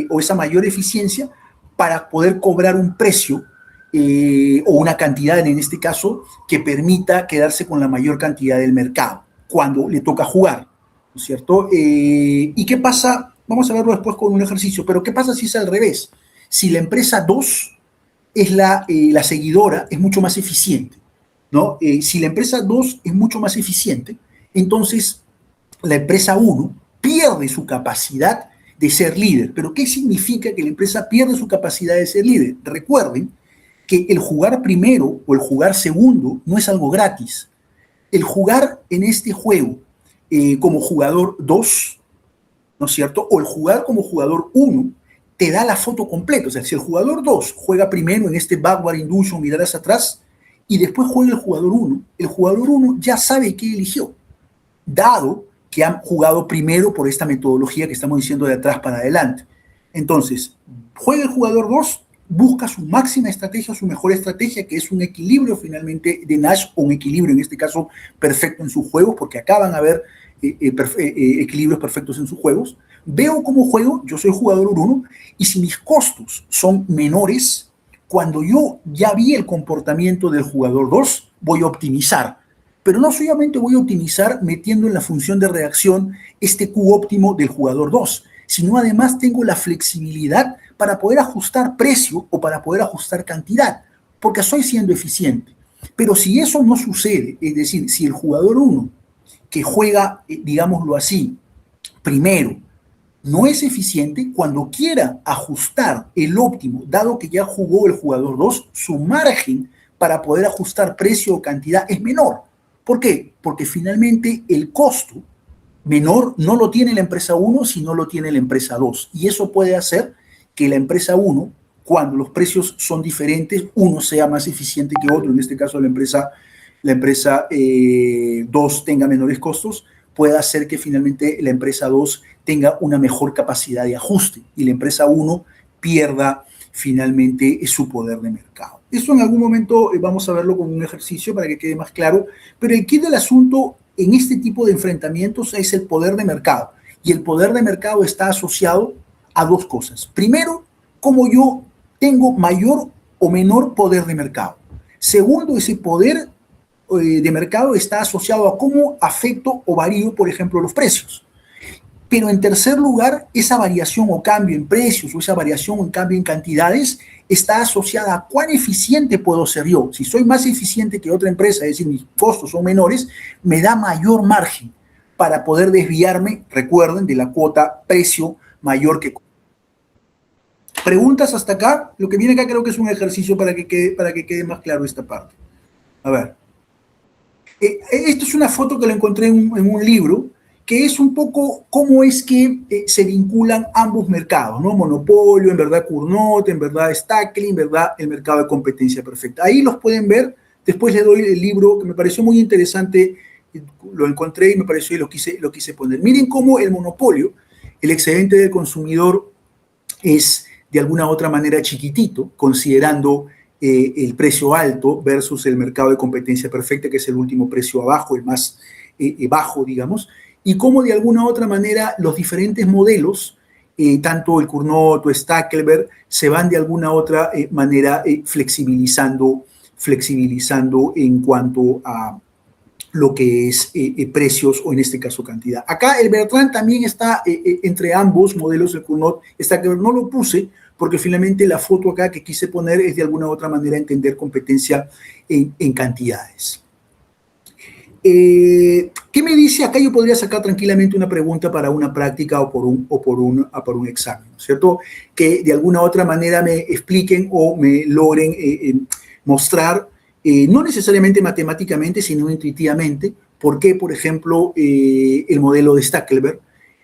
o esa mayor eficiencia para poder cobrar un precio o una cantidad, en este caso, que permita quedarse con la mayor cantidad del mercado cuando le toca jugar, ¿no es cierto? ¿Y qué pasa? Vamos a verlo después con un ejercicio, pero ¿qué pasa si es al revés? Si la empresa 2 es la seguidora, es mucho más eficiente, ¿no? Si la empresa 2 es mucho más eficiente, entonces la empresa 1 pierde su capacidad de ser líder. ¿Pero qué significa que la empresa pierde su capacidad de ser líder? Recuerden que el jugar primero o el jugar segundo no es algo gratis. El jugar en este juego como jugador 2, ¿no es cierto? O el jugar como jugador 1 te da la foto completa. O sea, si el jugador 2 juega primero en este backward induction, mirar hacia atrás, y después juega el jugador 1 ya sabe qué eligió, dado que han jugado primero por esta metodología que estamos diciendo de atrás para adelante. Entonces, juega el jugador 2, busca su máxima estrategia, su mejor estrategia, que es un equilibrio finalmente de Nash, o un equilibrio en este caso perfecto en sus juegos, porque acá van a haber equilibrios perfectos en sus juegos. Veo cómo juego, yo soy jugador 1, y si mis costos son menores, cuando yo ya vi el comportamiento del jugador 2, voy a optimizar. Pero no solamente voy a optimizar metiendo en la función de reacción este Q óptimo del jugador 2, sino además tengo la flexibilidad para poder ajustar precio o para poder ajustar cantidad, porque estoy siendo eficiente. Pero si eso no sucede, es decir, si el jugador 1 que juega, digámoslo así, primero, no es eficiente, cuando quiera ajustar el óptimo, dado que ya jugó el jugador 2, su margen para poder ajustar precio o cantidad es menor. ¿Por qué? Porque finalmente el costo menor no lo tiene la empresa 1, sino lo tiene la empresa 2. Y eso puede hacer que la empresa 1, cuando los precios son diferentes, uno sea más eficiente que otro, en este caso la empresa 2 tenga menores costos, puede hacer que finalmente la empresa 2 tenga una mejor capacidad de ajuste y la empresa 1 pierda finalmente su poder de mercado. Eso en algún momento vamos a verlo con un ejercicio para que quede más claro, pero el kit del asunto en este tipo de enfrentamientos es el poder de mercado, y el poder de mercado está asociado a dos cosas. Primero, como yo tengo mayor o menor poder de mercado. Segundo, ese poder de mercado está asociado a cómo afecto o varío, por ejemplo, los precios. Pero en tercer lugar, esa variación o cambio en precios o esa variación o cambio en cantidades está asociada a cuán eficiente puedo ser yo. Si soy más eficiente que otra empresa, es decir, mis costos son menores, me da mayor margen para poder desviarme, recuerden, de la cuota precio mayor que... ¿Preguntas hasta acá? Lo que viene acá creo que es un ejercicio para que quede más claro esta parte. A ver. Esto es una foto que lo encontré en un libro, que es un poco cómo es que se vinculan ambos mercados, ¿no? Monopolio, en verdad Cournot, en verdad Stackelberg, en verdad el mercado de competencia perfecta. Ahí los pueden ver. Después les doy el libro que me pareció muy interesante, lo encontré y me pareció y lo quise poner. Miren cómo el monopolio, el excedente del consumidor, es de alguna otra manera chiquitito, considerando el precio alto versus el mercado de competencia perfecta, que es el último precio abajo, el más bajo, digamos, y cómo de alguna otra manera los diferentes modelos, tanto el Cournot o Stackelberg, se van de alguna otra manera flexibilizando en cuanto a lo que es precios o en este caso cantidad. Acá el Bertrand también está entre ambos modelos, el Cournot, Stackelberg no lo puse porque finalmente la foto acá que quise poner es de alguna u otra manera entender competencia en cantidades. ¿Qué me dice? Acá yo podría sacar tranquilamente una pregunta para una práctica por un examen, ¿no es cierto? Que de alguna u otra manera me expliquen o me logren mostrar, no necesariamente matemáticamente, sino intuitivamente, por qué, por ejemplo, el modelo de Stackelberg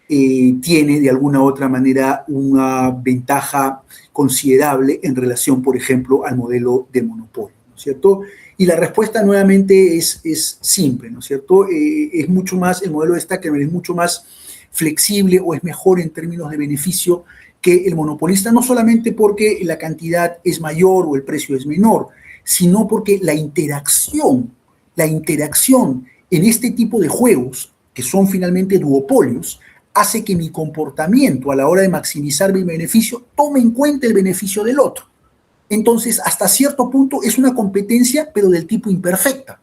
tiene de alguna u otra manera una ventaja considerable en relación, por ejemplo, al modelo de monopolio, ¿no es cierto? Y la respuesta nuevamente es simple, ¿no es cierto? Es mucho más, el modelo de Stackelberg es mucho más flexible o es mejor en términos de beneficio que el monopolista, no solamente porque la cantidad es mayor o el precio es menor, sino porque la interacción en este tipo de juegos, que son finalmente duopolios, hace que mi comportamiento a la hora de maximizar mi beneficio tome en cuenta el beneficio del otro. Entonces, hasta cierto punto es una competencia, pero del tipo imperfecta.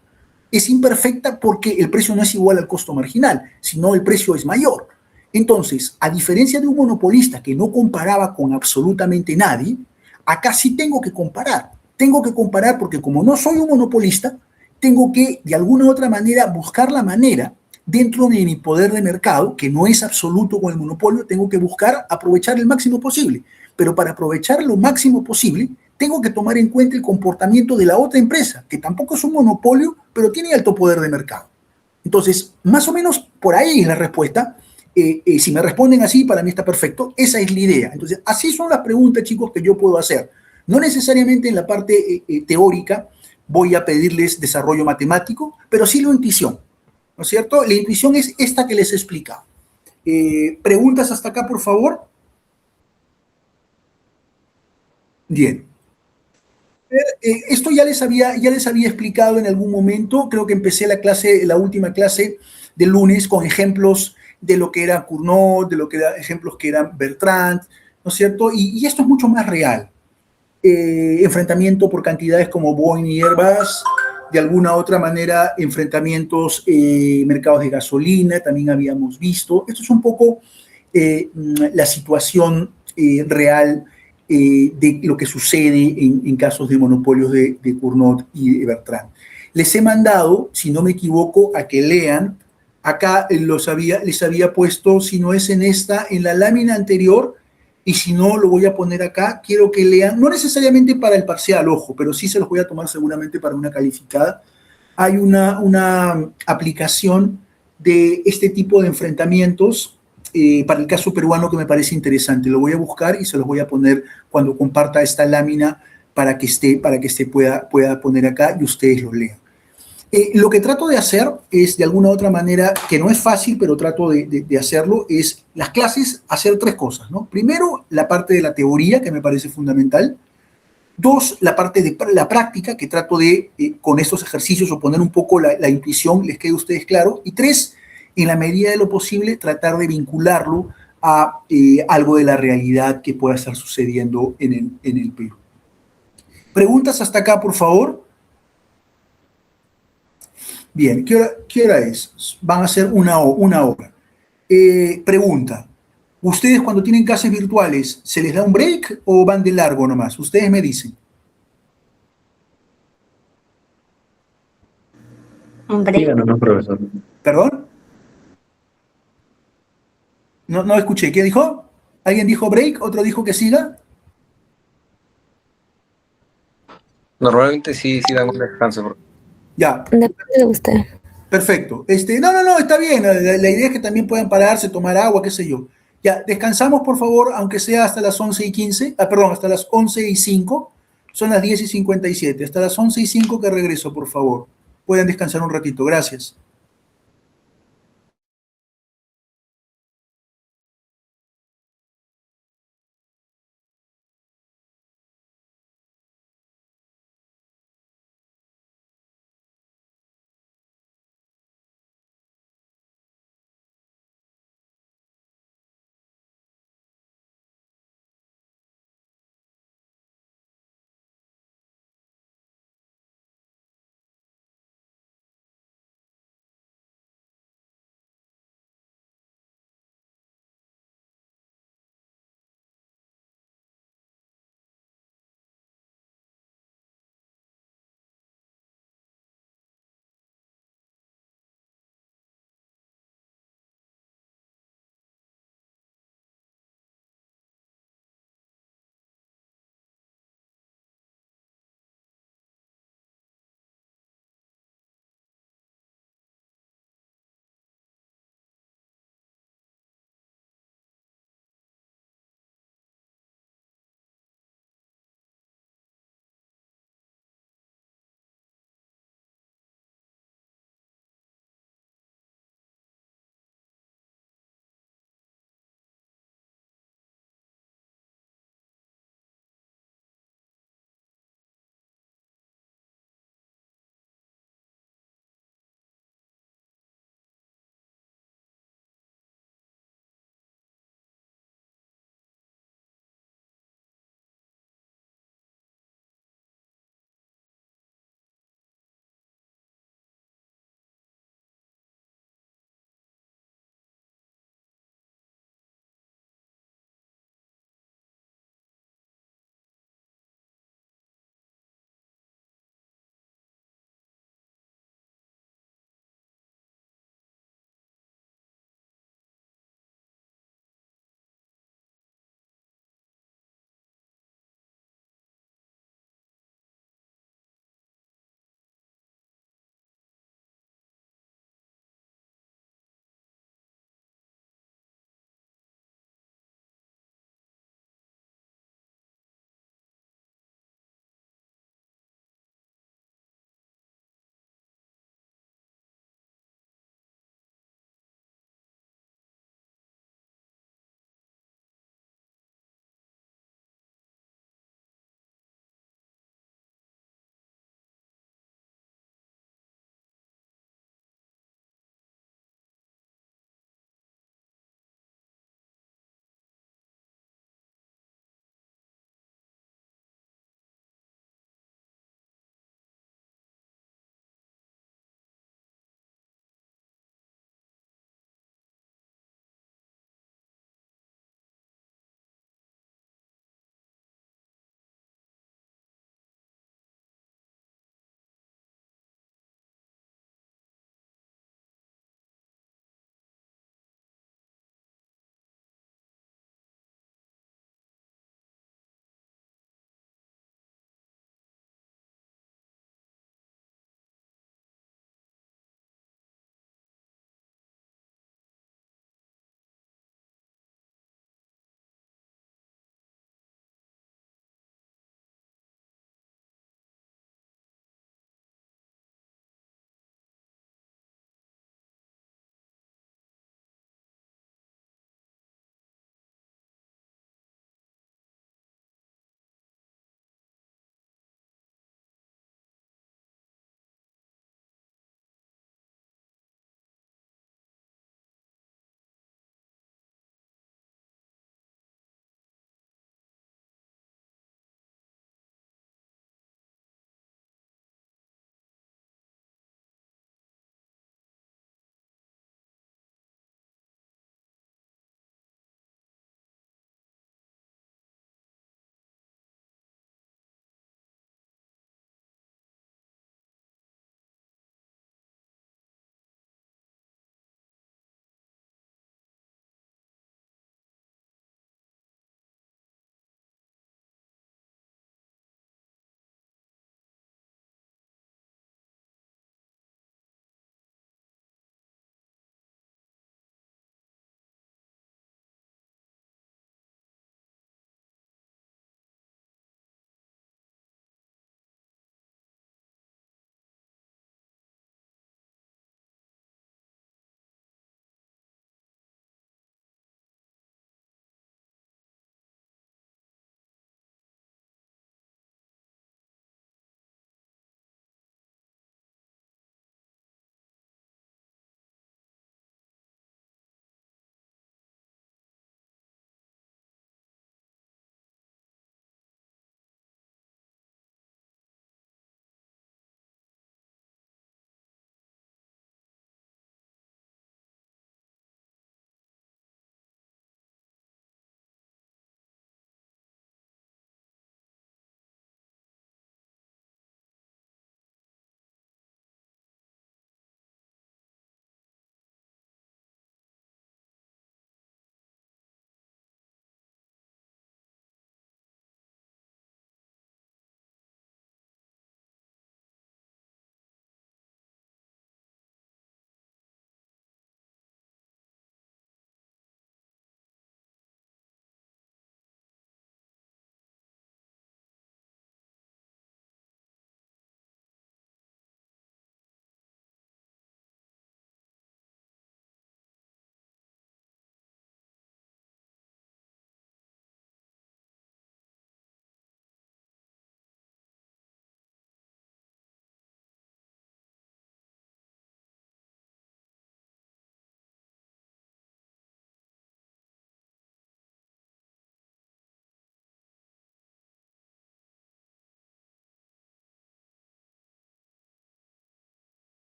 Es imperfecta porque el precio no es igual al costo marginal, sino el precio es mayor. Entonces, a diferencia de un monopolista que no comparaba con absolutamente nadie, acá sí tengo que comparar. Tengo que comparar porque como no soy un monopolista, tengo que de alguna u otra manera buscar la manera dentro de mi poder de mercado, que no es absoluto con el monopolio, tengo que buscar aprovechar el máximo posible. Pero para aprovechar lo máximo posible, tengo que tomar en cuenta el comportamiento de la otra empresa, que tampoco es un monopolio, pero tiene alto poder de mercado. Entonces, más o menos por ahí es la respuesta. Si me responden así, para mí está perfecto. Esa es la idea. Entonces, así son las preguntas, chicos, que yo puedo hacer. No necesariamente en la parte teórica voy a pedirles desarrollo matemático, pero sí la intuición, ¿no es cierto? La intuición es esta que les he explicado. ¿Preguntas hasta acá, por favor? Bien. Esto ya les había explicado en algún momento, creo que empecé la última clase del lunes con ejemplos de lo que era Cournot, de lo que eran ejemplos que eran Bertrand, ¿no es cierto? Y esto es mucho más real. Enfrentamiento por cantidades como Boeing y Airbus, de alguna otra manera enfrentamientos mercados de gasolina, también habíamos visto. Esto es un poco la situación real de lo que sucede en casos de monopolios de Cournot y de Bertrand. Les he mandado, si no me equivoco, a que lean. Acá les había puesto, si no es en esta, en la lámina anterior, y si no, lo voy a poner acá. Quiero que lean, no necesariamente para el parcial, ojo, pero sí se los voy a tomar seguramente para una calificada. Hay una aplicación de este tipo de enfrentamientos para el caso peruano que me parece interesante. Lo voy a buscar y se los voy a poner cuando comparta esta lámina para que esté pueda poner acá y ustedes lo lean. Lo que trato de hacer es, de alguna u otra manera, que no es fácil, pero trato de hacerlo, es las clases hacer tres cosas, ¿no? Primero, la parte de la teoría, que me parece fundamental. Dos, la parte de la práctica, que trato de, con estos ejercicios, o poner un poco la intuición, les quede a ustedes claro. Y tres, en la medida de lo posible, tratar de vincularlo a algo de la realidad que pueda estar sucediendo en el Perú. ¿Preguntas hasta acá, por favor? Bien, qué hora es? Van a ser una hora. Pregunta, ¿ustedes cuando tienen clases virtuales, se les da un break o van de largo nomás? Ustedes me dicen. Un break. Díganos, no, profesor. ¿Perdón? No escuché. ¿Qué dijo? ¿Alguien dijo break? ¿Otro dijo que siga? Normalmente sí dan un descanso. Ya, Depende de usted. perfecto. No, está bien. La idea es que también puedan pararse, tomar agua, qué sé yo. Ya, descansamos, por favor, aunque sea hasta las 11:15. Perdón, hasta las 11:05. Son las 10:57. Hasta las 11:05 que regreso, por favor. Pueden descansar un ratito. Gracias.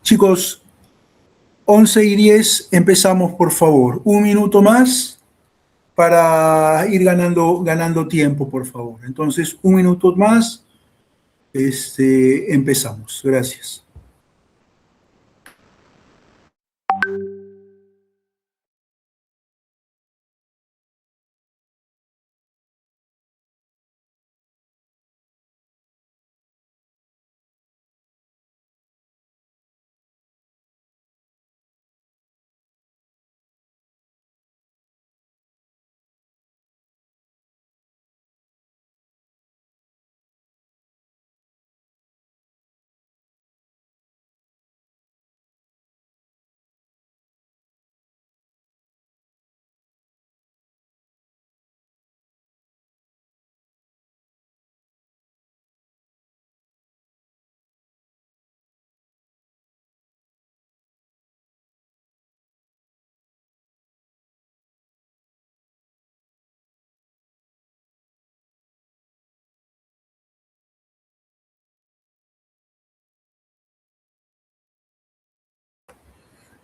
Chicos, 11:10, empezamos, por favor. Un minuto más para ir ganando tiempo, por favor. Entonces, un minuto más, empezamos. Gracias.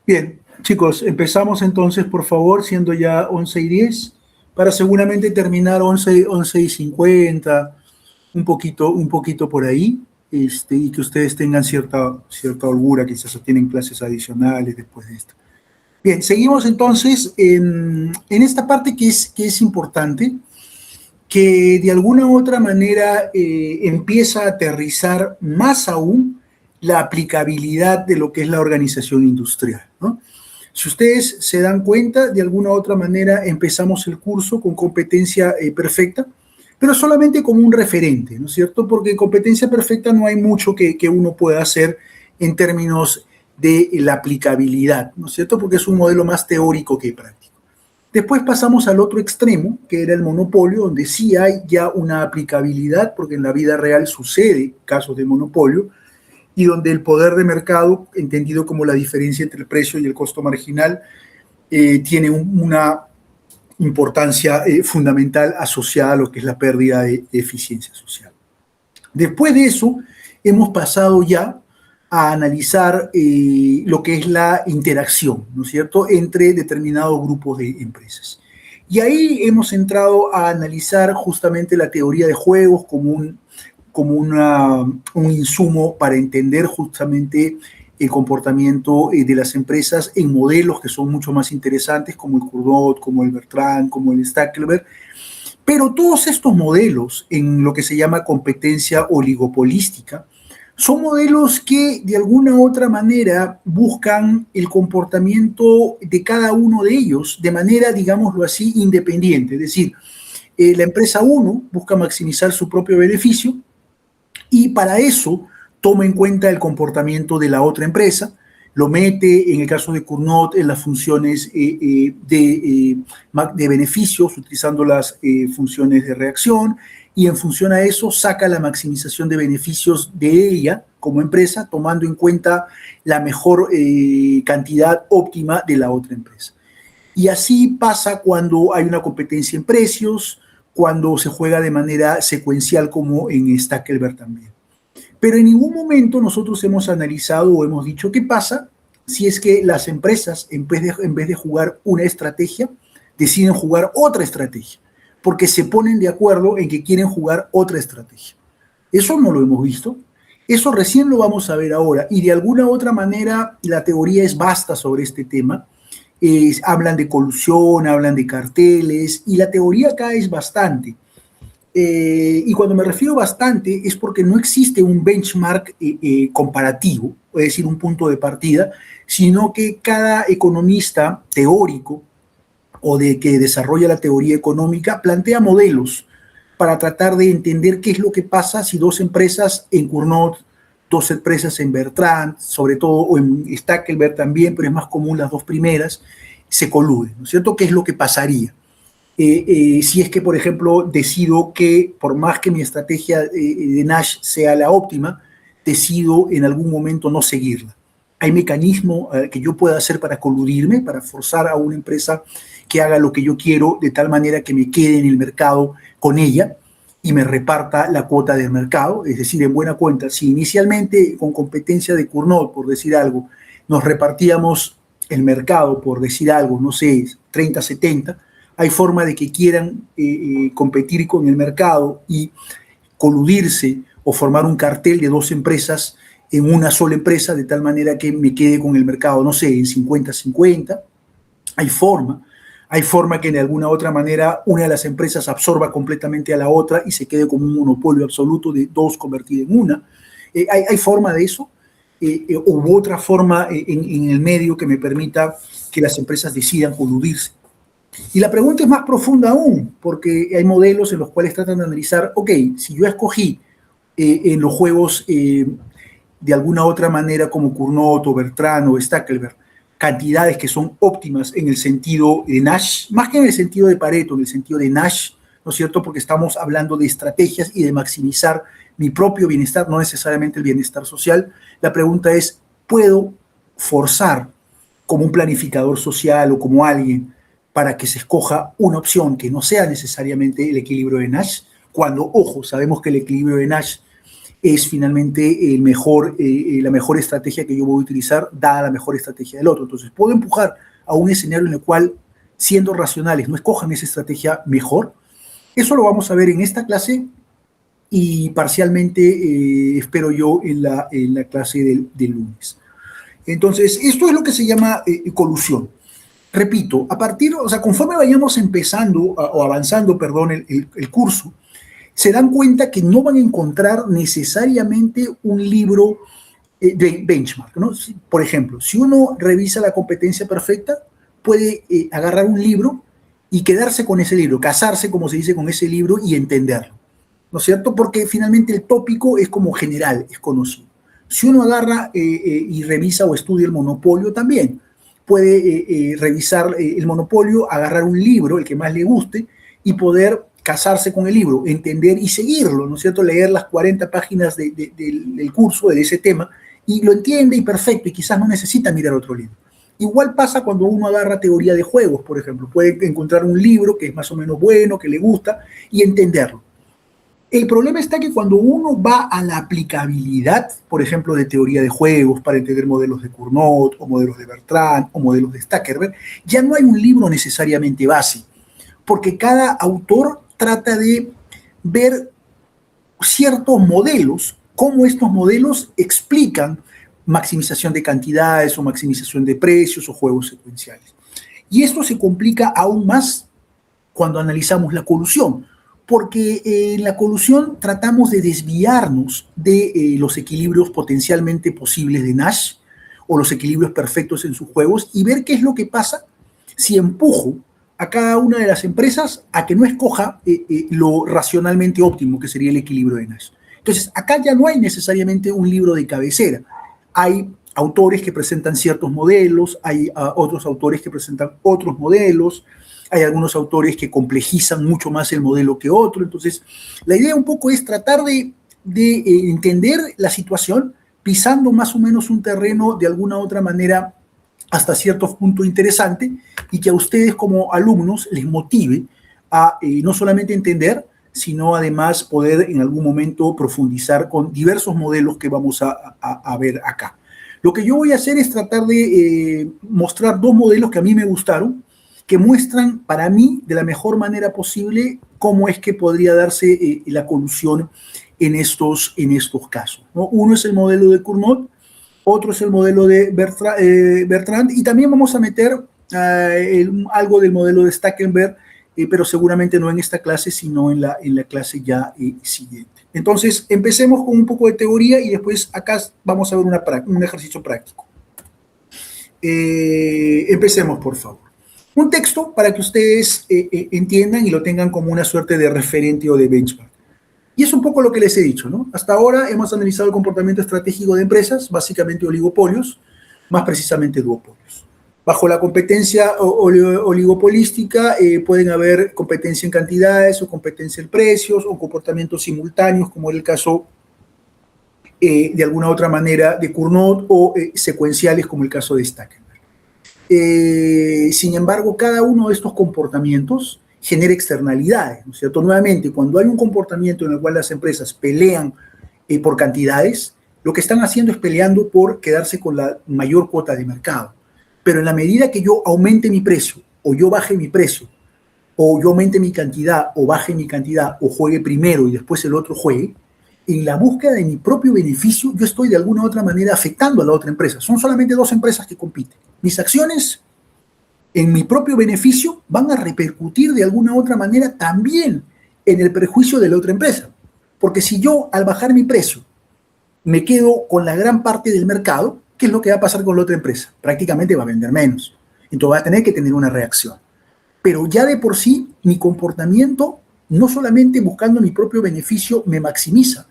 Bien, chicos, empezamos entonces, por favor, siendo ya 11:10, para seguramente terminar 11:50, un poquito por ahí, y que ustedes tengan cierta holgura, quizás tienen clases adicionales después de esto. Bien, seguimos entonces en esta parte que es importante, que de alguna u otra manera empieza a aterrizar más aún la aplicabilidad de lo que es la organización industrial, ¿no? Si ustedes se dan cuenta, de alguna u otra manera empezamos el curso con competencia perfecta, pero solamente como un referente, ¿no es cierto? Porque en competencia perfecta no hay mucho que uno pueda hacer en términos de la aplicabilidad, ¿no es cierto? Porque es un modelo más teórico que práctico. Después pasamos al otro extremo, que era el monopolio, donde sí hay ya una aplicabilidad, porque en la vida real sucede casos de monopolio, y donde el poder de mercado, entendido como la diferencia entre el precio y el costo marginal, tiene una importancia fundamental asociada a lo que es la pérdida de eficiencia social. Después de eso, hemos pasado ya a analizar lo que es la interacción, ¿no es cierto?, entre determinados grupos de empresas. Y ahí hemos entrado a analizar justamente la teoría de juegos como un insumo para entender justamente el comportamiento de las empresas en modelos que son mucho más interesantes, como el Cournot, como el Bertrand, como el Stackelberg. Pero todos estos modelos en lo que se llama competencia oligopolística son modelos que de alguna u otra manera buscan el comportamiento de cada uno de ellos de manera, digámoslo así, independiente. Es decir, la empresa 1 busca maximizar su propio beneficio y para eso toma en cuenta el comportamiento de la otra empresa, lo mete, en el caso de Cournot, en las funciones de beneficios, utilizando las funciones de reacción, y en función a eso saca la maximización de beneficios de ella como empresa, tomando en cuenta la mejor cantidad óptima de la otra empresa. Y así pasa cuando hay una competencia en precios, cuando se juega de manera secuencial como en Stackelberg también. Pero en ningún momento nosotros hemos analizado o hemos dicho qué pasa si es que las empresas, en vez de jugar una estrategia, deciden jugar otra estrategia, porque se ponen de acuerdo en que quieren jugar otra estrategia. Eso no lo hemos visto, eso recién lo vamos a ver ahora, y de alguna u otra manera la teoría es vasta sobre este tema. Hablan de colusión, hablan de carteles, y la teoría acá es bastante. Y cuando me refiero bastante es porque no existe un benchmark comparativo, es decir, un punto de partida, sino que cada economista teórico o de que desarrolla la teoría económica plantea modelos para tratar de entender qué es lo que pasa si dos empresas en Cournot, dos empresas en Bertrand, sobre todo, o en Stackelberg también, pero es más común las dos primeras, se coluden, ¿no es cierto? ¿Qué es lo que pasaría? Si es que, por ejemplo, decido que, por más que mi estrategia de Nash sea la óptima, decido en algún momento no seguirla. ¿Hay mecanismo que yo pueda hacer para coludirme, para forzar a una empresa que haga lo que yo quiero de tal manera que me quede en el mercado con ella? y me reparta la cuota del mercado. Es decir, en buena cuenta, si inicialmente con competencia de Cournot, por decir algo, nos repartíamos el mercado, por decir algo, no sé, 30-70, hay forma de que quieran competir con el mercado y coludirse o formar un cartel de dos empresas en una sola empresa, de tal manera que me quede con el mercado, no sé, en 50-50. Hay forma que de alguna otra manera una de las empresas absorba completamente a la otra y se quede como un monopolio absoluto de dos convertido en una. Hay forma de eso, u otra forma en el medio que me permita que las empresas decidan coludirse. Y la pregunta es más profunda aún, porque hay modelos en los cuales tratan de analizar, ok, si yo escogí en los juegos de alguna otra manera como Cournot o Bertrand o Stackelberg, cantidades que son óptimas en el sentido de Nash, más que en el sentido de Pareto, en el sentido de Nash, ¿no es cierto? Porque estamos hablando de estrategias y de maximizar mi propio bienestar, no necesariamente el bienestar social. La pregunta es, ¿puedo forzar como un planificador social o como alguien para que se escoja una opción que no sea necesariamente el equilibrio de Nash? Cuando, ojo, sabemos que el equilibrio de Nash es finalmente la mejor estrategia que yo voy a utilizar, dada la mejor estrategia del otro. Entonces, puedo empujar a un escenario en el cual, siendo racionales, no escojan esa estrategia mejor. Eso lo vamos a ver en esta clase y parcialmente, espero yo, en la clase del lunes. Entonces, esto es lo que se llama colusión. Repito, conforme vayamos empezando o avanzando, perdón, el curso, se dan cuenta que no van a encontrar necesariamente un libro de benchmark, ¿no? Por ejemplo, si uno revisa la competencia perfecta, puede agarrar un libro y quedarse con ese libro, casarse, como se dice, con ese libro y entenderlo, ¿no es cierto? Porque finalmente el tópico es como general, es conocido. Si uno agarra y revisa o estudia el monopolio también, puede revisar el monopolio, agarrar un libro, el que más le guste, y poder casarse con el libro, entender y seguirlo, ¿no es cierto? Leer las 40 páginas del curso, de ese tema, y lo entiende y perfecto, y quizás no necesita mirar otro libro. Igual pasa cuando uno agarra teoría de juegos, por ejemplo. Puede encontrar un libro que es más o menos bueno, que le gusta, y entenderlo. El problema está que cuando uno va a la aplicabilidad, por ejemplo, de teoría de juegos para entender modelos de Cournot, o modelos de Bertrand, o modelos de Stackelberg, ya no hay un libro necesariamente base, porque cada autor trata de ver ciertos modelos, cómo estos modelos explican maximización de cantidades o maximización de precios o juegos secuenciales. Y esto se complica aún más cuando analizamos la colusión, porque en la colusión tratamos de desviarnos de los equilibrios potencialmente posibles de Nash o los equilibrios perfectos en sus juegos y ver qué es lo que pasa si empujo a cada una de las empresas a que no escoja lo racionalmente óptimo, que sería el equilibrio de Nash. Entonces, acá ya no hay necesariamente un libro de cabecera. Hay autores que presentan ciertos modelos, hay otros autores que presentan otros modelos, hay algunos autores que complejizan mucho más el modelo que otro. Entonces, la idea un poco es tratar de entender la situación, pisando más o menos un terreno de alguna otra manera hasta cierto punto interesante, y que a ustedes como alumnos les motive a no solamente entender, sino además poder en algún momento profundizar con diversos modelos que vamos a ver acá. Lo que yo voy a hacer es tratar de mostrar dos modelos que a mí me gustaron, que muestran para mí de la mejor manera posible cómo es que podría darse la colusión en estos casos, ¿no? Uno es el modelo de Cournot, otro es el modelo de Bertrand, y también vamos a meter algo del modelo de Stackelberg, pero seguramente no en esta clase, sino en la clase ya siguiente. Entonces, empecemos con un poco de teoría y después acá vamos a ver un ejercicio práctico. Empecemos, por favor. Un texto para que ustedes entiendan y lo tengan como una suerte de referente o de benchmark. Y es un poco lo que les he dicho, ¿no? Hasta ahora hemos analizado el comportamiento estratégico de empresas, básicamente oligopolios, más precisamente duopolios. Bajo la competencia oligopolística pueden haber competencia en cantidades o competencia en precios o comportamientos simultáneos, como era el caso de alguna otra manera de Cournot, o secuenciales, como el caso de Stackelberg. Sin embargo, cada uno de estos comportamientos genera externalidades, ¿no es cierto? Nuevamente, cuando hay un comportamiento en el cual las empresas pelean por cantidades, lo que están haciendo es peleando por quedarse con la mayor cuota de mercado. Pero en la medida que yo aumente mi precio, o yo baje mi precio, o yo aumente mi cantidad, o baje mi cantidad, o juegue primero y después el otro juegue, en la búsqueda de mi propio beneficio, yo estoy de alguna u otra manera afectando a la otra empresa. Son solamente dos empresas que compiten. Mis acciones en mi propio beneficio van a repercutir de alguna u otra manera también en el perjuicio de la otra empresa. Porque si yo, al bajar mi precio, me quedo con la gran parte del mercado, ¿qué es lo que va a pasar con la otra empresa? Prácticamente va a vender menos. Entonces va a tener que tener una reacción. Pero ya de por sí, mi comportamiento, no solamente buscando mi propio beneficio, me maximiza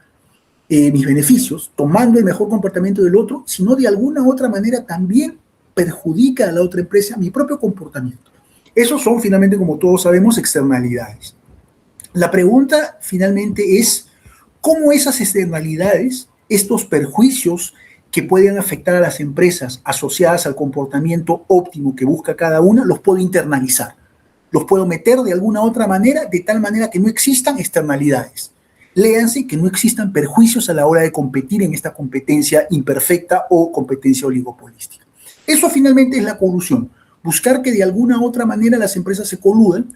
mis beneficios, tomando el mejor comportamiento del otro, sino de alguna u otra manera también perjudica a la otra empresa mi propio comportamiento. Esos son finalmente, como todos sabemos, externalidades. La pregunta finalmente es, ¿cómo esas externalidades, estos perjuicios que pueden afectar a las empresas asociadas al comportamiento óptimo que busca cada una, los puedo internalizar? Los puedo meter de alguna otra manera, de tal manera que no existan externalidades. Léanse que no existan perjuicios a la hora de competir en esta competencia imperfecta o competencia oligopolística. Eso finalmente es la colusión. Buscar que de alguna u otra manera las empresas se coludan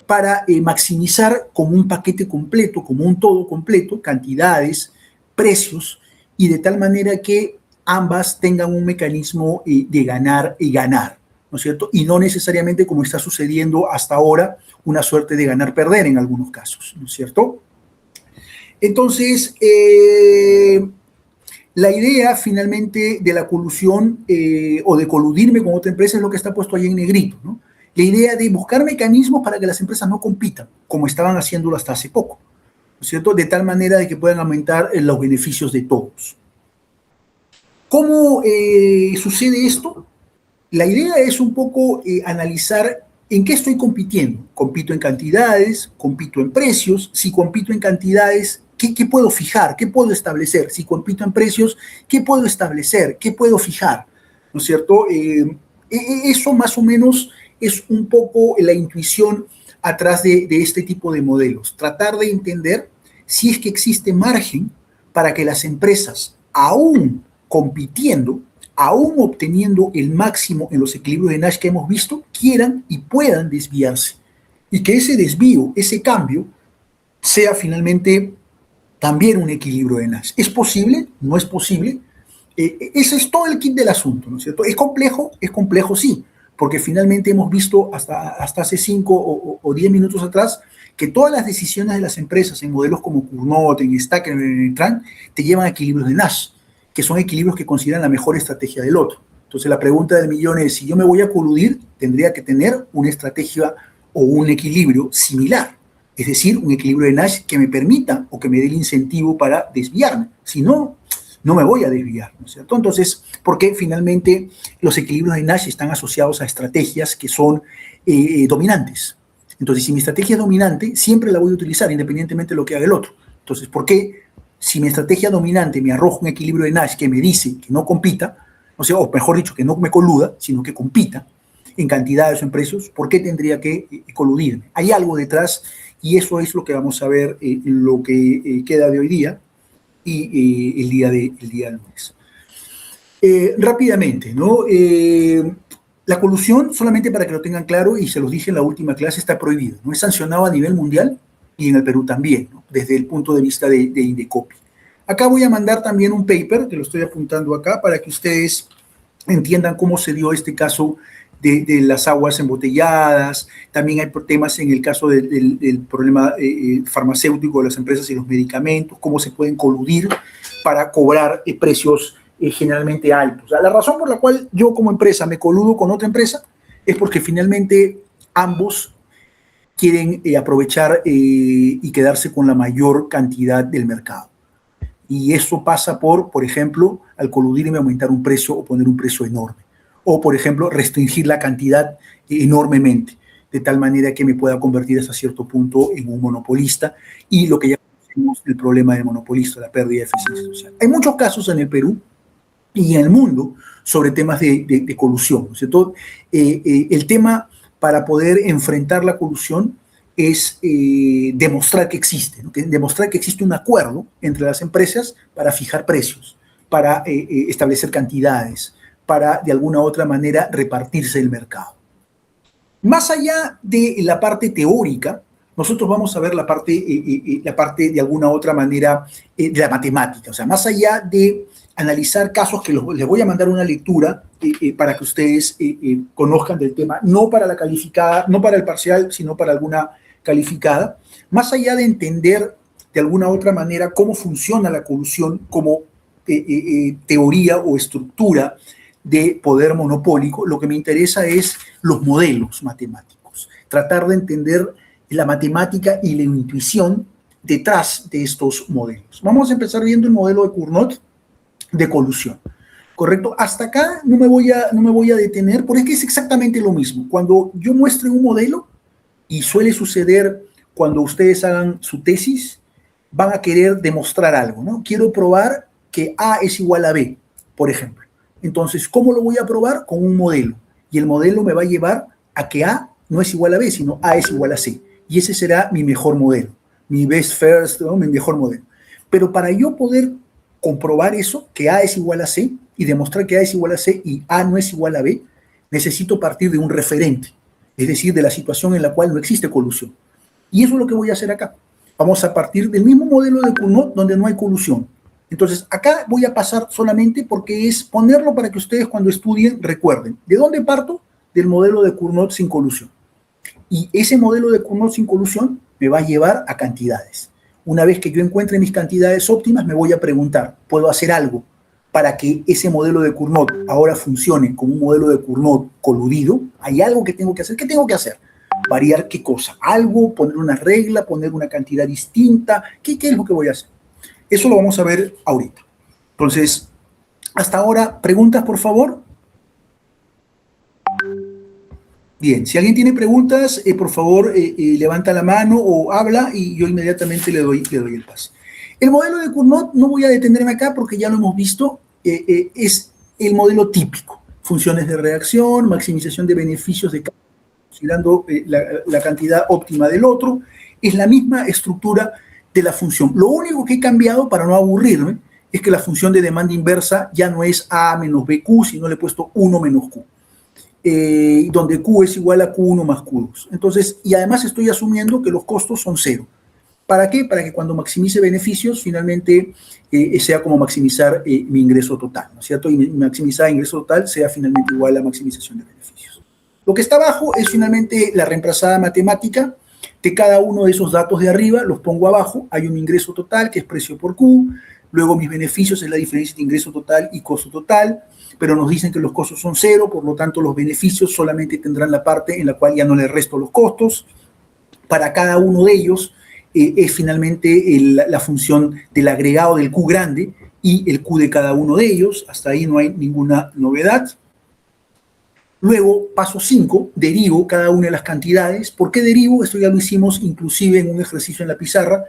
para maximizar como un paquete completo, como un todo completo, cantidades, precios, y de tal manera que ambas tengan un mecanismo de ganar y ganar, ¿no es cierto? Y no necesariamente, como está sucediendo hasta ahora, una suerte de ganar-perder en algunos casos, ¿no es cierto? Entonces, la idea finalmente de la colusión o de coludirme con otra empresa es lo que está puesto ahí en negrito, ¿no? La idea de buscar mecanismos para que las empresas no compitan, como estaban haciéndolo hasta hace poco, ¿no es cierto? De tal manera de que puedan aumentar los beneficios de todos. ¿Cómo sucede esto? La idea es un poco analizar en qué estoy compitiendo. Compito en cantidades, compito en precios. Si compito en cantidades, ¿qué puedo fijar? ¿Qué puedo establecer? Si compito en precios, ¿qué puedo establecer? ¿Qué puedo fijar? ¿No es cierto? Eso más o menos es un poco la intuición atrás de este tipo de modelos. Tratar de entender si es que existe margen para que las empresas, aún compitiendo, aún obteniendo el máximo en los equilibrios de Nash que hemos visto, quieran y puedan desviarse. Y que ese desvío, ese cambio, sea finalmente también un equilibrio de Nash. ¿Es posible? ¿No es posible? Ese es todo el kit del asunto, ¿no es cierto? ¿Es complejo? Es complejo, sí, porque finalmente hemos visto hasta hace 5 o 10 minutos atrás que todas las decisiones de las empresas en modelos como Cournot, en Stack, en Tran, te llevan a equilibrios de Nash, que son equilibrios que consideran la mejor estrategia del otro. Entonces la pregunta del millón es, si yo me voy a coludir, tendría que tener una estrategia o un equilibrio similar, es decir, un equilibrio de Nash que me permita o que me dé el incentivo para desviarme. Si no, no me voy a desviar, ¿no es cierto? Entonces, porque finalmente los equilibrios de Nash están asociados a estrategias que son dominantes. Entonces, si mi estrategia es dominante, siempre la voy a utilizar independientemente de lo que haga el otro. Entonces, ¿por qué? Si mi estrategia dominante me arroja un equilibrio de Nash que me dice que no compita, o mejor dicho, que no me coluda, sino que compita en cantidades o en precios, ¿por qué tendría que coludirme? Hay algo detrás y eso es lo que vamos a ver en lo que queda de hoy día y el día lunes. Rápidamente, ¿no? La colusión, solamente para que lo tengan claro, y se los dije en la última clase, está prohibido. No es sancionado a nivel mundial y en el Perú también, ¿no? Desde el punto de vista de Indecopi. Acá voy a mandar también un paper, que lo estoy apuntando acá, para que ustedes entiendan cómo se dio este caso de las aguas embotelladas. También hay temas en el caso del problema farmacéutico de las empresas y los medicamentos, cómo se pueden coludir para cobrar precios generalmente altos. La razón por la cual yo como empresa me coludo con otra empresa es porque finalmente ambos quieren aprovechar y quedarse con la mayor cantidad del mercado. Y eso pasa por ejemplo, al coludirme aumentar un precio o poner un precio enorme. O, por ejemplo, restringir la cantidad enormemente, de tal manera que me pueda convertir hasta cierto punto en un monopolista y lo que ya conocemos el problema del monopolista, la pérdida de eficiencia social. Hay muchos casos en el Perú y en el mundo sobre temas de colusión, ¿no es cierto? El tema para poder enfrentar la colusión es demostrar que existe, ¿no? Demostrar que existe un acuerdo entre las empresas para fijar precios, para establecer cantidades, para de alguna u otra manera repartirse el mercado. Más allá de la parte teórica, nosotros vamos a ver la parte de alguna u otra manera de la matemática. O sea, más allá de analizar casos que les voy a mandar una lectura para que ustedes conozcan del tema, no para la calificada, no para el parcial, sino para alguna calificada. Más allá de entender de alguna u otra manera cómo funciona la colusión como teoría o estructura de poder monopólico, lo que me interesa es los modelos matemáticos, tratar de entender la matemática y la intuición detrás de estos modelos. Vamos a empezar viendo el modelo de Cournot de colusión, ¿correcto? Hasta acá no me voy a detener, porque es exactamente lo mismo. Cuando yo muestre un modelo, y suele suceder cuando ustedes hagan su tesis, van a querer demostrar algo, ¿no? Quiero probar que A es igual a B, por ejemplo. Entonces, ¿cómo lo voy a probar? Con un modelo. Y el modelo me va a llevar a que A no es igual a B, sino A es igual a C. Y ese será mi mejor modelo, mi best first, ¿no? Mi mejor modelo. Pero para yo poder comprobar eso, que A es igual a C, y demostrar que A es igual a C y A no es igual a B, necesito partir de un referente, es decir, de la situación en la cual no existe colusión. Y eso es lo que voy a hacer acá. Vamos a partir del mismo modelo de Cournot donde no hay colusión. Entonces, acá voy a pasar solamente porque es ponerlo para que ustedes cuando estudien recuerden. ¿De dónde parto? Del modelo de Cournot sin colusión. Y ese modelo de Cournot sin colusión me va a llevar a cantidades. Una vez que yo encuentre mis cantidades óptimas, me voy a preguntar, ¿puedo hacer algo para que ese modelo de Cournot ahora funcione como un modelo de Cournot coludido? ¿Hay algo que tengo que hacer? ¿Qué tengo que hacer? ¿Variar qué cosa? ¿Algo? ¿Poner una regla? ¿Poner una cantidad distinta? ¿Qué es lo que voy a hacer? Eso lo vamos a ver ahorita. Entonces, hasta ahora, ¿preguntas, por favor? Bien, si alguien tiene preguntas, por favor, levanta la mano o habla y yo inmediatamente le doy el pase. El modelo de Cournot, no voy a detenerme acá porque ya lo hemos visto, es el modelo típico. Funciones de reacción, maximización de beneficios de cada uno, considerando la cantidad óptima del otro. Es la misma estructura de la función. Lo único que he cambiado, para no aburrirme, es que la función de demanda inversa ya no es A menos BQ, sino le he puesto 1 menos Q. Donde Q es igual a Q1 más Q2. Entonces, y además estoy asumiendo que los costos son cero. ¿Para qué? Para que cuando maximice beneficios, finalmente sea como maximizar mi ingreso total, ¿no es cierto? Y mi maximizar ingreso total sea finalmente igual a maximización de beneficios. Lo que está abajo es finalmente la reemplazada matemática de cada uno de esos datos de arriba, los pongo abajo. Hay un ingreso total que es precio por Q, luego mis beneficios es la diferencia de ingreso total y costo total, pero nos dicen que los costos son cero, por lo tanto los beneficios solamente tendrán la parte en la cual ya no le resto los costos. Para cada uno de ellos es finalmente la función del agregado del Q grande y el Q de cada uno de ellos. Hasta ahí no hay ninguna novedad. Luego, paso 5, derivo cada una de las cantidades. ¿Por qué derivo? Esto ya lo hicimos inclusive en un ejercicio en la pizarra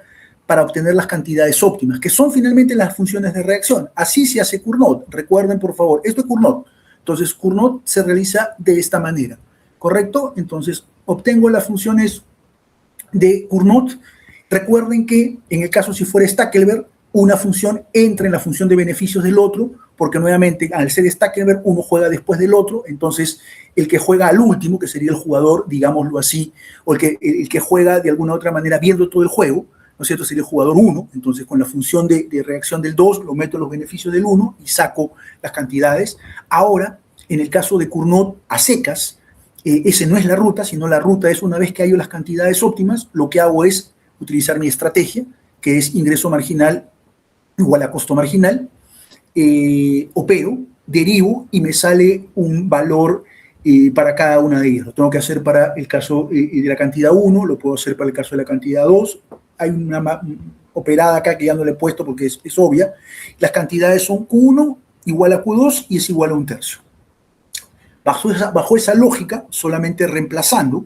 para obtener las cantidades óptimas, que son finalmente las funciones de reacción. Así se hace Cournot. Recuerden, por favor, esto es Cournot. Entonces, Cournot se realiza de esta manera, ¿correcto? Entonces, obtengo las funciones de Cournot. Recuerden que en el caso si fuera Stackelberg, una función entra en la función de beneficios del otro, porque nuevamente al ser Stackelberg uno juega después del otro, entonces el que juega al último, que sería el jugador, digámoslo así, o el que juega de alguna otra manera viendo todo el juego, ¿no es cierto? Sería el jugador 1, entonces con la función de reacción del 2 lo meto en los beneficios del 1 y saco las cantidades. Ahora, en el caso de Cournot a secas, ese no es la ruta, sino la ruta es una vez que hallo las cantidades óptimas, lo que hago es utilizar mi estrategia, que es ingreso marginal igual a costo marginal, opero, derivo y me sale un valor para cada una de ellas. Lo tengo que hacer para el caso de la cantidad 1, lo puedo hacer para el caso de la cantidad 2. Hay una operada acá que ya no le he puesto porque es obvia. Las cantidades son Q1 igual a Q2 y es igual a 1/3. Bajo esa lógica, solamente reemplazando,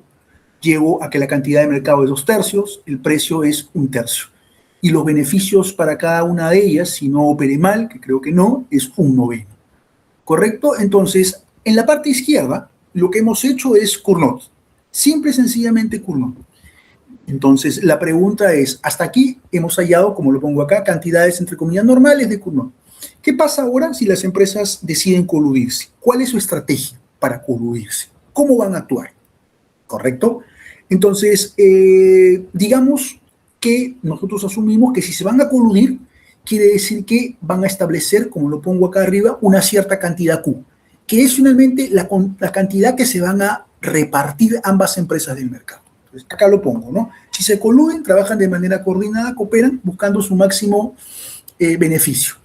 llego a que la cantidad de mercado es 2/3, el precio es 1/3. Y los beneficios para cada una de ellas, si no operé mal, que creo que no, es 1/9. ¿Correcto? Entonces, en la parte izquierda, lo que hemos hecho es Cournot. Simple y sencillamente Cournot. Entonces, la pregunta es, hasta aquí hemos hallado, como lo pongo acá, cantidades entre comillas normales de Cournot. ¿Qué pasa ahora si las empresas deciden coludirse? ¿Cuál es su estrategia para coludirse? ¿Cómo van a actuar? ¿Correcto? Entonces, digamos que nosotros asumimos que si se van a coludir, quiere decir que van a establecer, como lo pongo acá arriba, una cierta cantidad Q, que es finalmente la cantidad que se van a repartir ambas empresas del mercado. Entonces, acá lo pongo, ¿no? Si se coluden, trabajan de manera coordinada, cooperan, buscando su máximo beneficio.